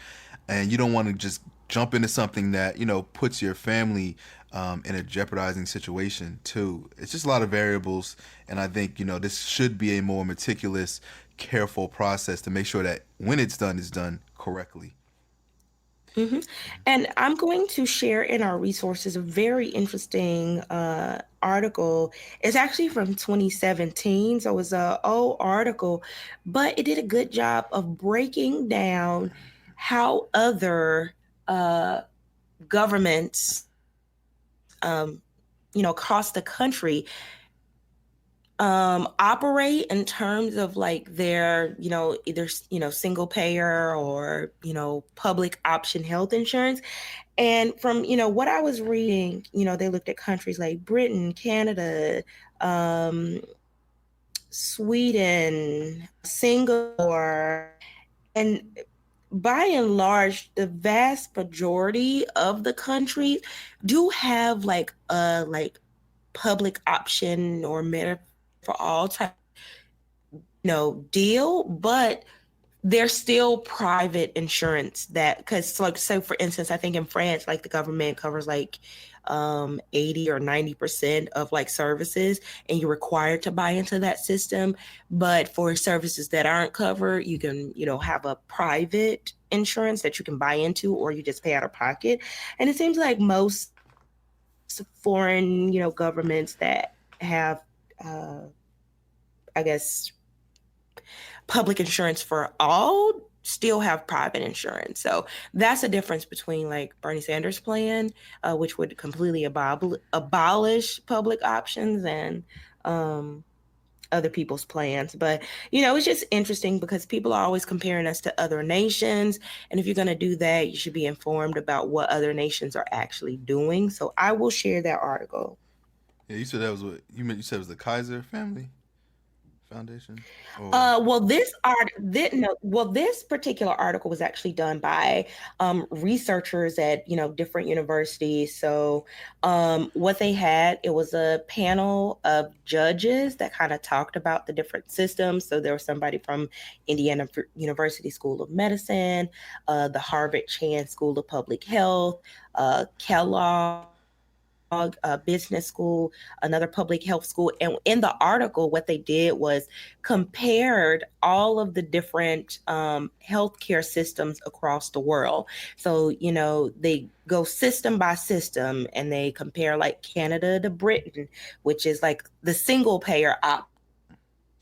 and you don't want to just jump into something that puts your family in a jeopardizing situation too. It's just a lot of variables, and I think this should be a more meticulous, careful process to make sure that when it's done correctly. hmm And I'm going to share in our resources a very interesting article. It's actually from 2017, so it's an old article, but it did a good job of breaking down how other governments, across the country operate in terms of like their either single payer or public option health insurance. And from what I was reading, they looked at countries like Britain, Canada, um Sweden, Singapore, and by and large the vast majority of the countries do have like a public option or Medicare for all type deal, but there's still private insurance that, because like, so for instance, I think in France, like the government covers like 80 or 90% of like services, and you're required to buy into that system. But for services that aren't covered, you can have a private insurance that you can buy into, or you just pay out of pocket. And it seems like most foreign governments that have I guess public insurance for all still have private insurance. So that's a difference between like Bernie Sanders' plan, which would completely abolish public options, and other people's plans. But it's just interesting because people are always comparing us to other nations, and if you're going to do that, you should be informed about what other nations are actually doing. So I will share that article. Yeah, you said that was what you meant. You said it was the Kaiser family foundation, or This particular article was actually done by researchers at different universities. So what they had, it was a panel of judges that kind of talked about the different systems. So there was somebody from Indiana University School of Medicine, the Harvard Chan School of Public Health, Kellogg Business School, another public health school. And in the article, what they did was compared all of the different healthcare systems across the world. So, they go system by system, and they compare like Canada to Britain, which is like the single payer option.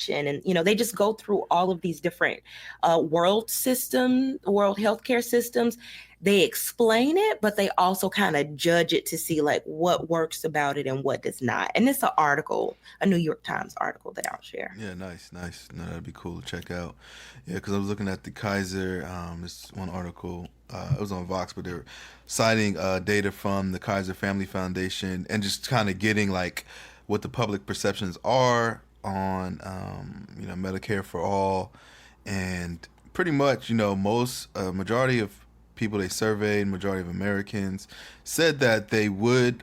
And they just go through all of these different world healthcare systems. They explain it, but they also kind of judge it to see like what works about it and what does not. And it's an article, a New York Times article that I'll share. yeah, nice, nice. No, that'd be cool to check out. Yeah, because I was looking at the Kaiser. This one article. It was on Vox, but they're citing data from the Kaiser Family Foundation and just kind of getting like what the public perceptions are on Medicare for all, and pretty much most majority of people they surveyed, majority of Americans said that they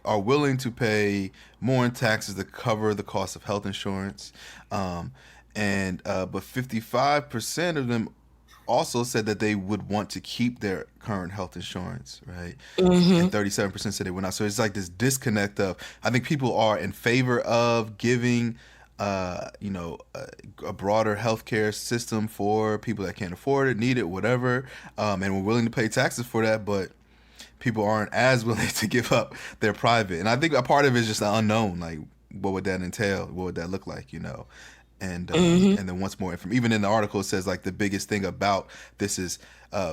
are willing to pay more in taxes to cover the cost of health insurance, and but 55% of them also said that they would want to keep their current health insurance, right? And Mm-hmm. 37% said they would not. So it's like this disconnect of, I think people are in favor of giving a broader healthcare system for people that can't afford it, need it, whatever, and we're willing to pay taxes for that, but people aren't as willing to give up their private. And I think a part of it is just the unknown, like what would that entail, what would that look like, Mm-hmm. and then once more information. Even in the article, it says like the biggest thing about this is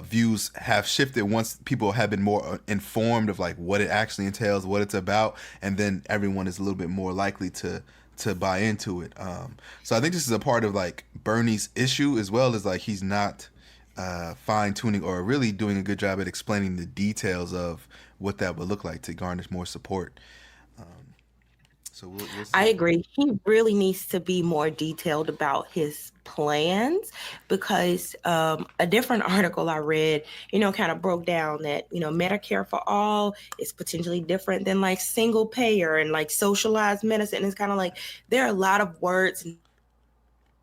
views have shifted once people have been more informed of like what it actually entails, what it's about, and then everyone is a little bit more likely to buy into it. So I think this is a part of like Bernie's issue, as well as like he's not fine tuning or really doing a good job at explaining the details of what that would look like to garnish more support. So we'll I see. agree. He really needs to be more detailed about his plans, because a different article I read, kind of broke down that, Medicare for all is potentially different than like single payer and like socialized medicine. It's kind of like there are a lot of words and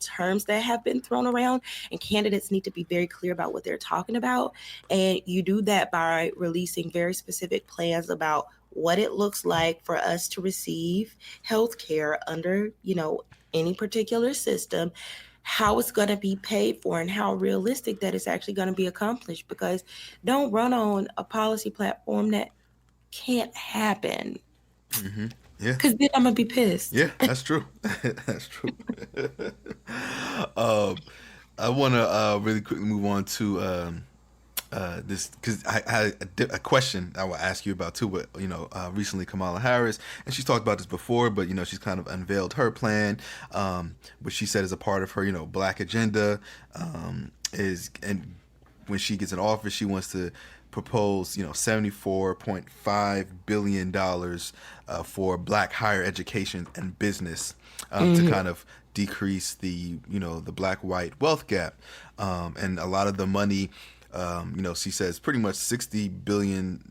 terms that have been thrown around, and candidates need to be very clear about what they're talking about. And you do that by releasing very specific plans about what it looks like for us to receive health care under, any particular system, how it's going to be paid for, and how realistic that it's actually going to be accomplished. Because don't run on a policy platform that can't happen. Yeah. Because then I'm going to be pissed. Yeah, that's true. That's true. um, I want to really quickly move on to this, because I had a question I will ask you about too. But recently Kamala Harris, and she's talked about this before, but she's kind of unveiled her plan, which she said is a part of her Black agenda. And when she gets in office, she wants to propose $74.5 billion for Black higher education and business, to kind of decrease the the Black-white wealth gap, and a lot of the money. She says pretty much $60 billion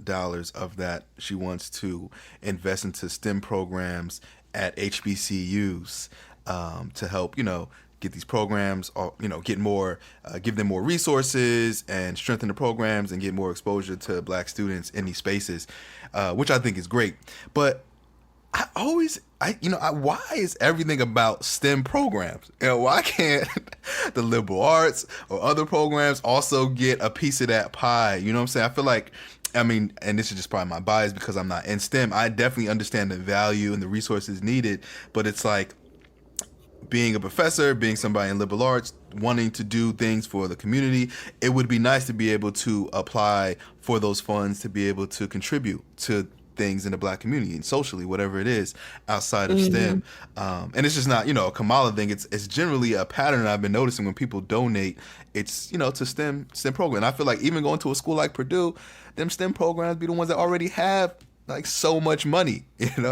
of that she wants to invest into STEM programs at HBCUs, to help, get these programs, or, get more, give them more resources and strengthen the programs and get more exposure to Black students in these spaces, which I think is great. But why is everything about STEM programs? Why can't the liberal arts or other programs also get a piece of that pie? You know what I'm saying? I feel like, and this is just probably my bias because I'm not in STEM. I definitely understand the value and the resources needed, but it's like, being a professor, being somebody in liberal arts, wanting to do things for the community, it would be nice to be able to apply for those funds to be able to contribute to things in the Black community and socially, whatever it is, outside of STEM. And it's just not, a Kamala thing. It's generally a pattern I've been noticing when people donate. It's, to STEM program. And I feel like even going to a school like Purdue, them STEM programs be the ones that already have like so much money, and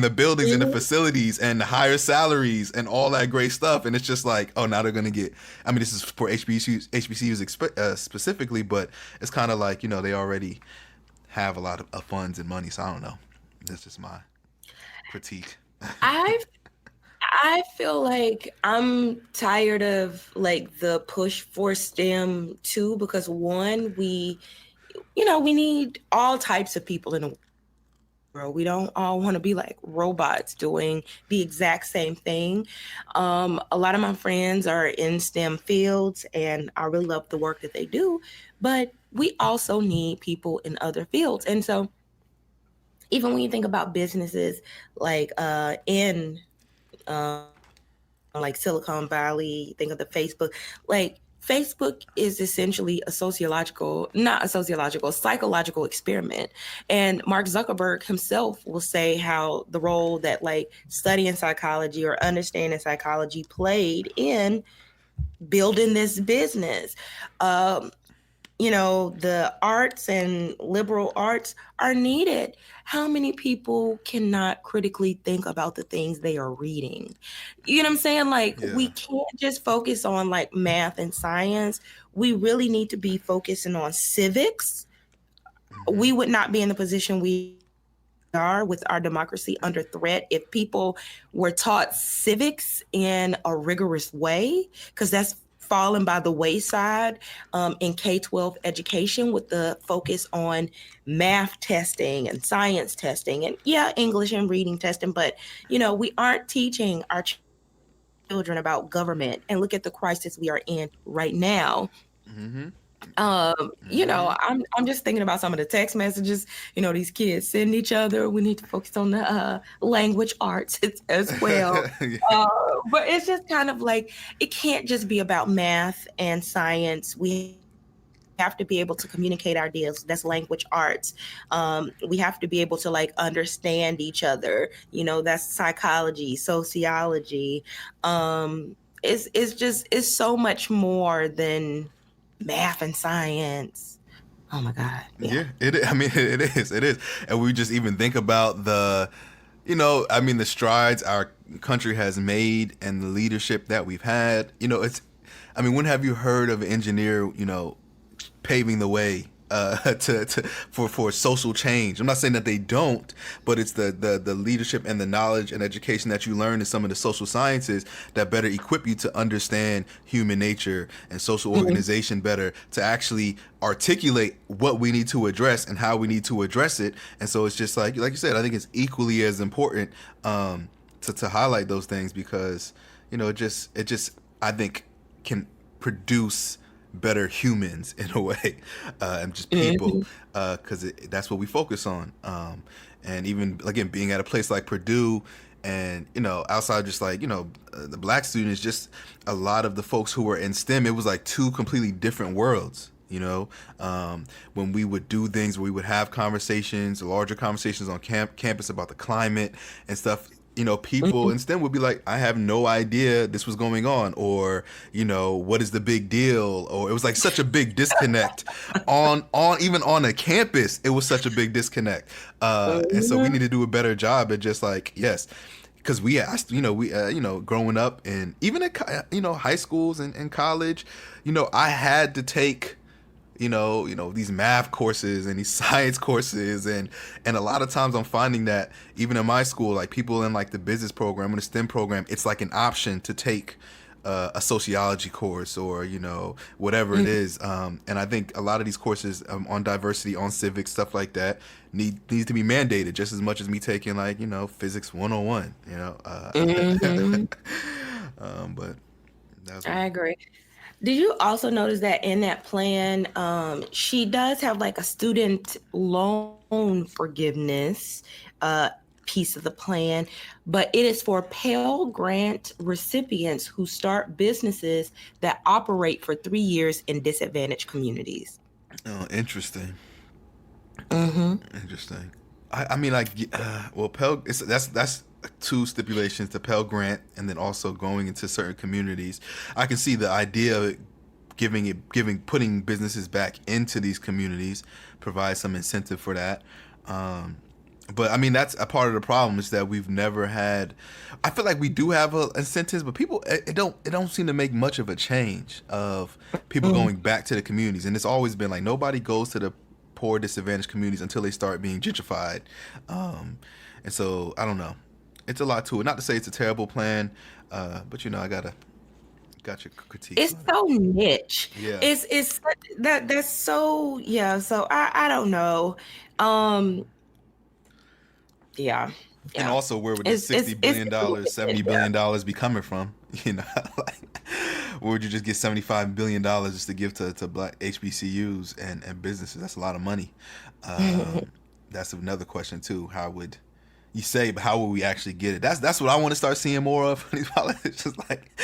the buildings and the facilities and the higher salaries and all that great stuff. And it's just like, oh, now they're going to get, this is for HBCUs specifically, but it's kind of like, they already have a lot of funds and money. So I don't know. That's just my critique. I feel like I'm tired of like the push for STEM too, because one, we need all types of people in the world. We don't all want to be like robots doing the exact same thing. A lot of my friends are in STEM fields, and I really love the work that they do, but we also need people in other fields. And so even when you think about businesses like in like Silicon Valley, think of the Facebook, like Facebook is essentially a psychological experiment. And Mark Zuckerberg himself will say how the role that like studying psychology or understanding psychology played in building this business. The arts and liberal arts are needed. How many people cannot critically think about the things they are reading? You know what I'm saying? Like, we can't just focus on like math and science. We really need to be focusing on civics. We would not be in the position we are with our democracy under threat if people were taught civics in a rigorous way, because that's fallen by the wayside in K-12 education, with the focus on math testing and science testing and English and reading testing. But, we aren't teaching our children about government. And look at the crisis we are in right now. I'm just thinking about some of the text messages, these kids send each other. We need to focus on the language arts as well. But it's just kind of like, it can't just be about math and science. We have to be able to communicate ideas. That's language arts. We have to be able to like understand each other. That's psychology, sociology. It's so much more than math and science. Oh my God. Yeah, it is. And we just even think about the strides our country has made and the leadership that we've had. When have you heard of an engineer, paving the way for social change. I'm not saying that they don't, but it's the leadership and the knowledge and education that you learn in some of the social sciences that better equip you to understand human nature and social organization better, to actually articulate what we need to address and how we need to address it. And so it's just like you said, I think it's equally as important to highlight those things, because it just I think can produce better humans in a way, and just people, because that's what we focus on. And even again, being at a place like Purdue, and outside just like the black students, just a lot of the folks who were in STEM, it was like two completely different worlds. When we would do things, we would have conversations, larger conversations on campus about the climate and stuff. People in STEM would be like, I have no idea this was going on, or, what is the big deal? Or it was like such a big disconnect on even on a campus. It was such a big disconnect. And so we need to do a better job at just like, yes, because we asked, growing up, and even at, high schools and college, I had to take these math courses and these science courses, and a lot of times I'm finding that even in my school, like people in like the business program or the STEM program, it's like an option to take a sociology course, or whatever it is, and I think a lot of these courses on diversity, on civics, stuff like that needs to be mandated just as much as me taking like physics 101. But that's I agree. Did you also notice that in that plan, she does have like a student loan forgiveness piece of the plan, but it is for Pell Grant recipients who start businesses that operate for 3 years in disadvantaged communities. Oh, interesting. Mm-hmm. Interesting. I mean, like, well, that's two stipulations: to Pell Grant, and then also going into certain communities. I can see the idea of putting businesses back into these communities, provide some incentive for that. But I mean, that's a part of the problem, is that we've never had. I feel like we do have incentives, but people it don't seem to make much of a change of people going back to the communities, and it's always been like nobody goes to the poor, disadvantaged communities until they start being gentrified. And so I don't know. It's a lot to it. Not to say it's a terrible plan, but I got your critique. It's so niche. Yeah. It's that's so, yeah. So I don't know. Yeah. And also, where would the $60 billion, $70 billion be coming from? Like, where would you just get $75 billion just to give to black HBCUs and businesses? That's a lot of money. That's another question too. How would you say, but how will we actually get it? That's what I want to start seeing more of. These politicians, like,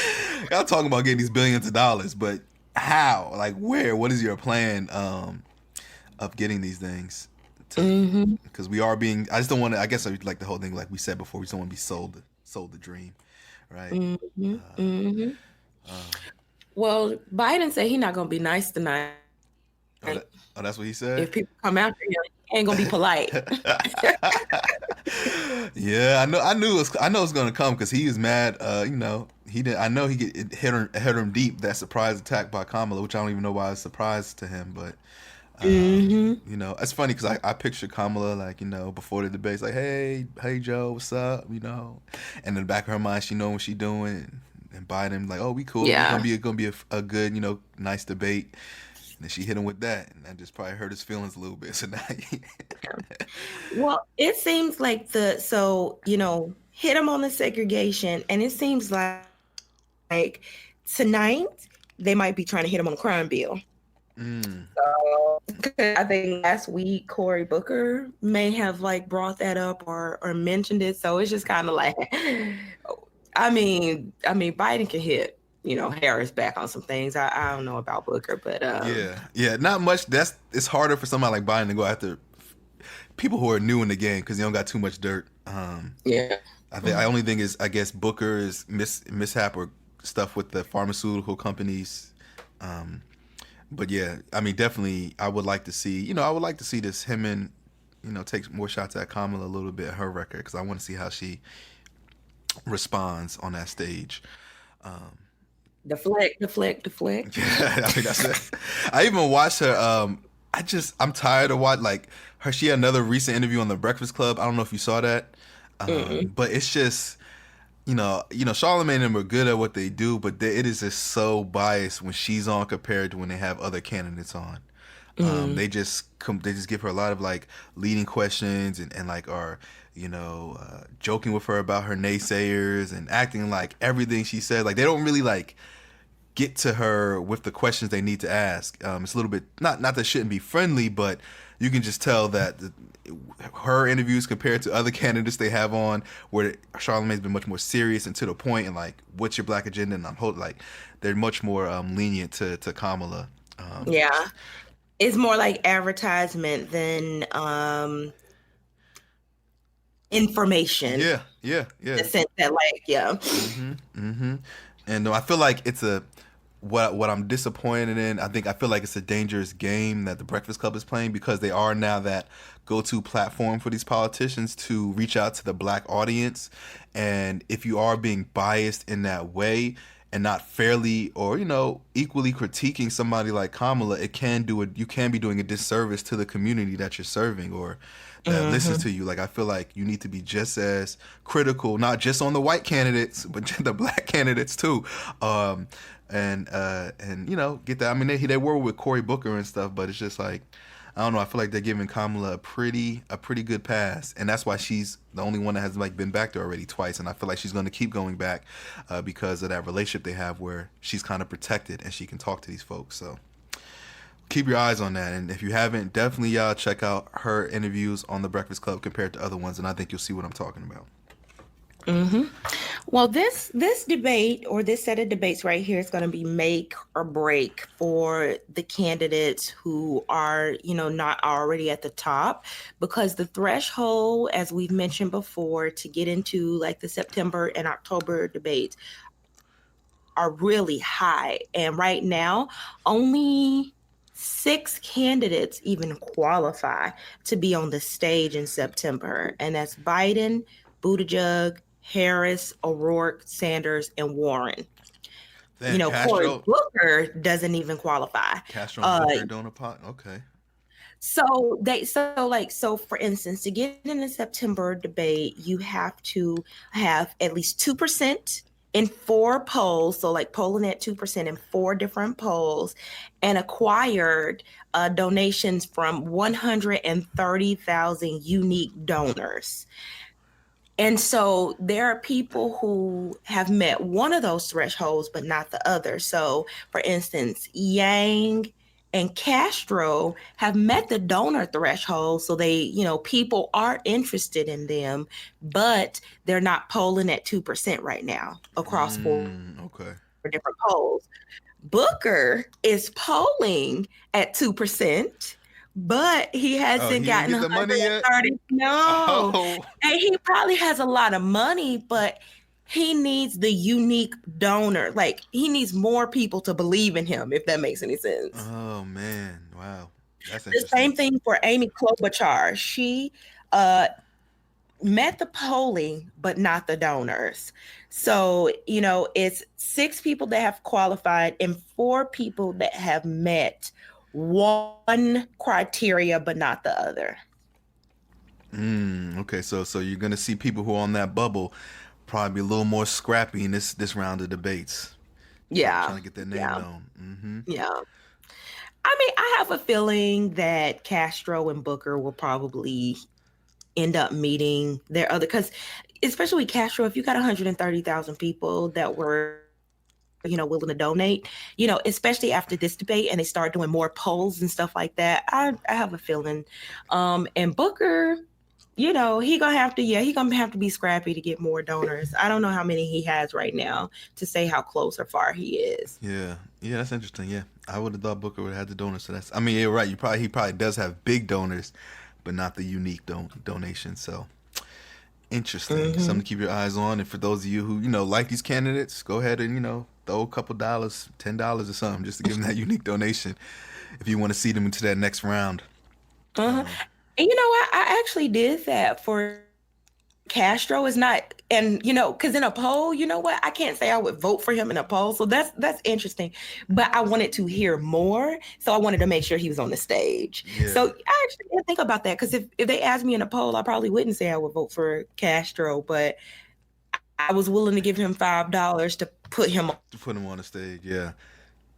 y'all talking about getting these billions of dollars, but how? Like, where? What is your plan of getting these things? Because we are being. I just don't want to. I guess I like the whole thing, like we said before. We just don't want to be sold the dream, right? Well, Biden said he's not gonna be nice tonight. Oh, that's what he said. If people come after him, he ain't gonna be polite. Yeah, I know it's gonna come, because he is mad. He did. I know it hit him deep, that surprise attack by Kamala, which I don't even know why it's a surprise to him, but. It's funny because I picture Kamala like, before the debates, like, hey Joe, what's up, and in the back of her mind, she know what she doing, and Biden like, oh, we cool, Yeah. it's gonna be a good, nice debate. And then she hit him with that, and that just probably hurt his feelings a little bit. So now, Well, it seems like hit him on the segregation, and it seems like tonight they might be trying to hit him on the crime bill. So I think last week Cory Booker may have like brought that up or mentioned it. So it's just kind of like, I mean, Biden can hit Harris back on some things. I don't know about Booker, but yeah, not much. It's harder for somebody like Biden to go after people who are new in the game because they don't got too much dirt. Yeah, I think I only thing is, I guess, Booker's mishap or stuff with the pharmaceutical companies. But yeah, I mean, definitely, I would like to see, this him and, take more shots at Kamala a little bit, her record, because I want to see how she responds on that stage. deflect. Yeah, I think that's it. I even watched her I'm tired of what like her. She had another recent interview on the Breakfast Club. I don't know if you saw that, Mm-mm. but it's just Charlamagne and them are good at what they do, but it is just so biased when she's on compared to when they have other candidates on. Mm. They just give her a lot of like leading questions and like are joking with her about her naysayers and acting like everything she said like they don't really like get to her with the questions they need to ask. It's a little bit not that shouldn't be friendly, but you can just tell that her interviews compared to other candidates they have on, where Charlamagne's been much more serious and to the point, and like, what's your black agenda? And I'm holding like they're much more lenient to Kamala. Yeah. It's more like advertisement than information. Yeah. The sense that, like, yeah. And I feel like it's a what I'm disappointed in. I feel like it's a dangerous game that the Breakfast Club is playing because they are now that go-to platform for these politicians to reach out to the black audience. And if you are being biased in that way and not fairly or equally critiquing somebody like Kamala, it can do it. You can be doing a disservice to the community that you're serving or that listens to you. Like I feel like you need to be just as critical, not just on the white candidates, but the black candidates too. And get that. I mean, they were with Cory Booker and stuff, but it's just like I don't know. I feel like they're giving Kamala a pretty good pass, and that's why she's the only one that has like been back there already twice. And I feel like she's going to keep going back because of that relationship they have, where she's kind of protected and she can talk to these folks. So keep your eyes on that, and if you haven't, definitely y'all check out her interviews on the Breakfast Club compared to other ones, and I think you'll see what I'm talking about. Well, this debate or this set of debates right here is going to be make or break for the candidates who are, not already at the top, because the threshold, as we've mentioned before, to get into like the September and October debates are really high. And right now, only 6 candidates even qualify to be on the stage in September. And that's Biden, Buttigieg, Harris, O'Rourke, Sanders, and Warren. Then Cory Castro, Booker doesn't even qualify. Castro and Booker doing a pot. Okay. So for instance, to get in the September debate, you have to have at least 2% in 4 polls. So like polling at 2% in 4 different polls, and acquired donations from 130,000 unique donors. And so there are people who have met one of those thresholds, but not the other. So, for instance, Yang and Castro have met the donor threshold. So they, people are interested in them, but they're not polling at 2% right now across 4 Okay. different polls. Booker is polling at 2%. But he hasn't gotten get the money yet? 130. No. Oh. And he probably has a lot of money, but he needs the unique donor. Like, he needs more people to believe in him, if that makes any sense. Oh man, wow, that's The interesting. same thing for Amy Klobuchar. She met the polling, but not the donors. So, it's 6 people that have qualified and 4 people that have met one criteria, but not the other. Okay, so you're gonna see people who are on that bubble probably be a little more scrappy in this round of debates. Yeah. Trying to get their name known. Yeah. I mean, I have a feeling that Castro and Booker will probably end up meeting their other, because especially Castro, if you got 130,000 people that were willing to donate, especially after this debate and they start doing more polls and stuff like that, I have a feeling. And Booker, he gonna have to be scrappy to get more donors. I don't know how many he has right now to say how close or far he is. Yeah, that's interesting. Yeah, I would have thought Booker would have had the donors. So I mean, you're right. He probably does have big donors, but not the unique donations. So interesting. Something to keep your eyes on. And for those of you who like these candidates, go ahead and throw a couple dollars, $10 or something, just to give them that unique donation if you want to see them into that next round. And you know what? I actually did that for Castro is not, and because in a poll, you know what? I can't say I would vote for him in a poll, so that's interesting. But I wanted to hear more, so I wanted to make sure he was on the stage. Yeah. So I actually didn't think about that, because if they asked me in a poll, I probably wouldn't say I would vote for Castro, but I was willing to give him $5 to put him on. To put him on the stage, yeah.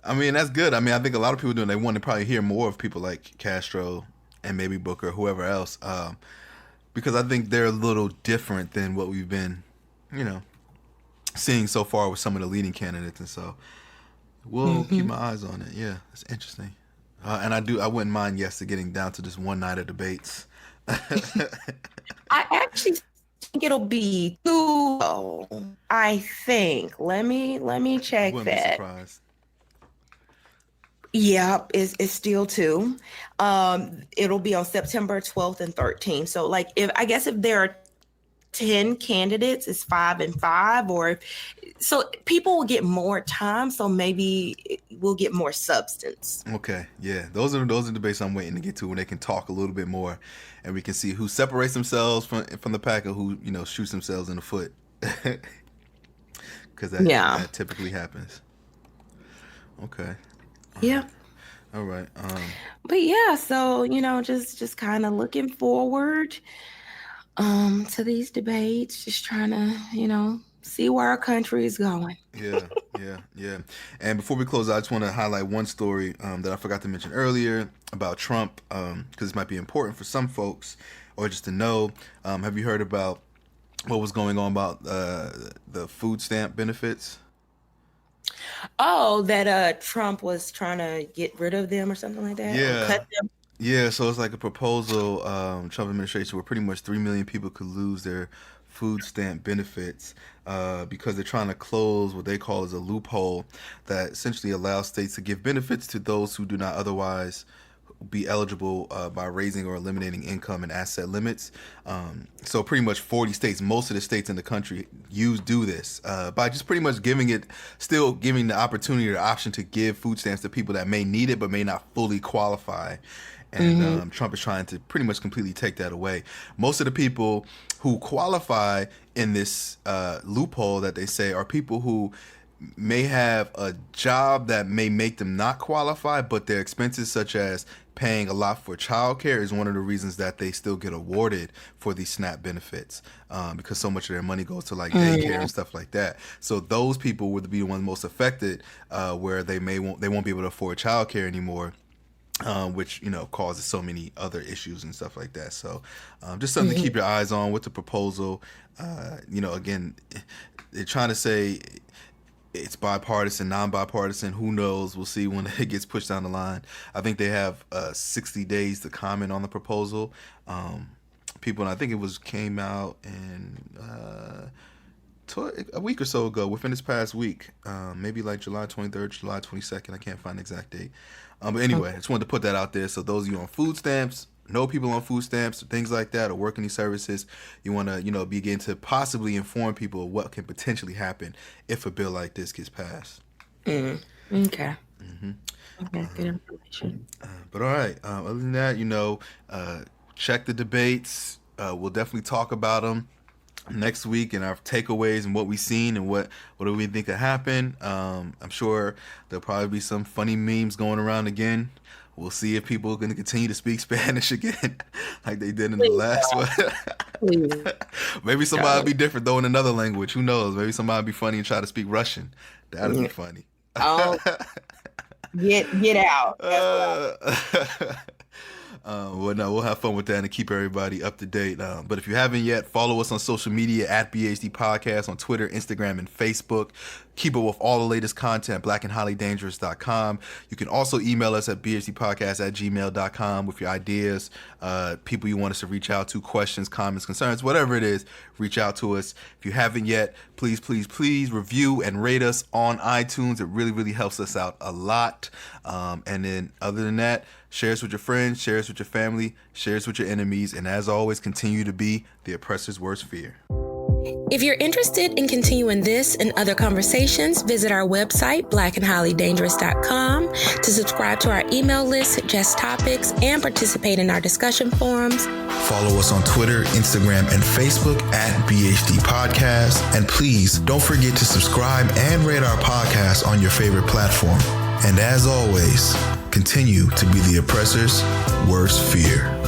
I mean, that's good. I mean, I think a lot of people they want to probably hear more of people like Castro and maybe Booker, whoever else, because I think they're a little different than what we've been, seeing so far with some of the leading candidates, and so we'll keep my eyes on it. Yeah, it's interesting, and I wouldn't mind getting down to just one night of debates. I actually think it'll be two. I think. Let me check Wouldn't that. be surprised. Yeah, it's still two. It'll be on September 12th and 13th. So like if there are 10 candidates, it's 5 and 5, so people will get more time, so maybe we'll get more substance. Okay, yeah, those are debates I'm waiting to get to, when they can talk a little bit more, and we can see who separates themselves from the pack, or who shoots themselves in the foot, because that typically happens. Okay. Yeah. All right. But yeah, so just kind of looking forward to these debates, just trying to see where our country is going. Yeah. And before we close out, I just want to highlight one story that I forgot to mention earlier about Trump, because this might be important for some folks, or just to know. Have you heard about what was going on about the food stamp benefits? Oh, that Trump was trying to get rid of them or something like that? Yeah. Or cut them? Yeah, so it's like a proposal, Trump administration, where pretty much 3 million people could lose their food stamp benefits because they're trying to close what they call as a loophole that essentially allows states to give benefits to those who do not otherwise be eligible by raising or eliminating income and asset limits. So pretty much 40 states, most of the states in the country do this by just pretty much giving the opportunity or option to give food stamps to people that may need it but may not fully qualify. And Trump is trying to pretty much completely take that away. Most of the people who qualify in this loophole that they say are people who may have a job that may make them not qualify, but their expenses, such as paying a lot for childcare, is one of the reasons that they still get awarded for these SNAP benefits, because so much of their money goes to like daycare and stuff like that. So those people would be the ones most affected, where they won't be able to afford childcare anymore. Which causes so many other issues and stuff like that. So just something to keep your eyes on with the proposal. Again, they're trying to say it's bipartisan, non-bipartisan. Who knows? We'll see when it gets pushed down the line. I think they have 60 days to comment on the proposal. People, and I think came out in a week or so ago, within this past week, maybe like July 23rd, July 22nd. I can't find the exact date. But anyway, I just wanted to put that out there. So those of you on food stamps, know people on food stamps, or things like that, or work in these services, you want to, begin to possibly inform people of what can potentially happen if a bill like this gets passed. Okay. Okay, good information. But all right, other than that, check the debates. We'll definitely talk about them next week, and our takeaways and what we've seen and what do we think could happen. I'm sure there'll probably be some funny memes going around again. We'll see if people are going to continue to speak Spanish again like they did in the last one. Maybe somebody will be different though in another language. Who knows? Maybe somebody will be funny and try to speak Russian. That'd be funny. Oh, get out. Well, no, we'll have fun with that and keep everybody up to date. But if you haven't yet, follow us on social media at BHD Podcast on Twitter, Instagram, and Facebook. Keep up with all the latest content, blackandhighlydangerous.com. You can also email us at bhdpodcast@gmail.com with your ideas, people you want us to reach out to, questions, comments, concerns, whatever it is, reach out to us. If you haven't yet, please review and rate us on iTunes. It really, really helps us out a lot. And then other than that, share us with your friends, share us with your family, share us with your enemies, and as always, continue to be the oppressor's worst fear. If you're interested in continuing this and other conversations, visit our website, blackandhighlydangerous.com, to subscribe to our email list, suggest topics, and participate in our discussion forums. Follow us on Twitter, Instagram, and Facebook at BHD Podcast. And please don't forget to subscribe and rate our podcast on your favorite platform. And as always, continue to be the oppressor's worst fear.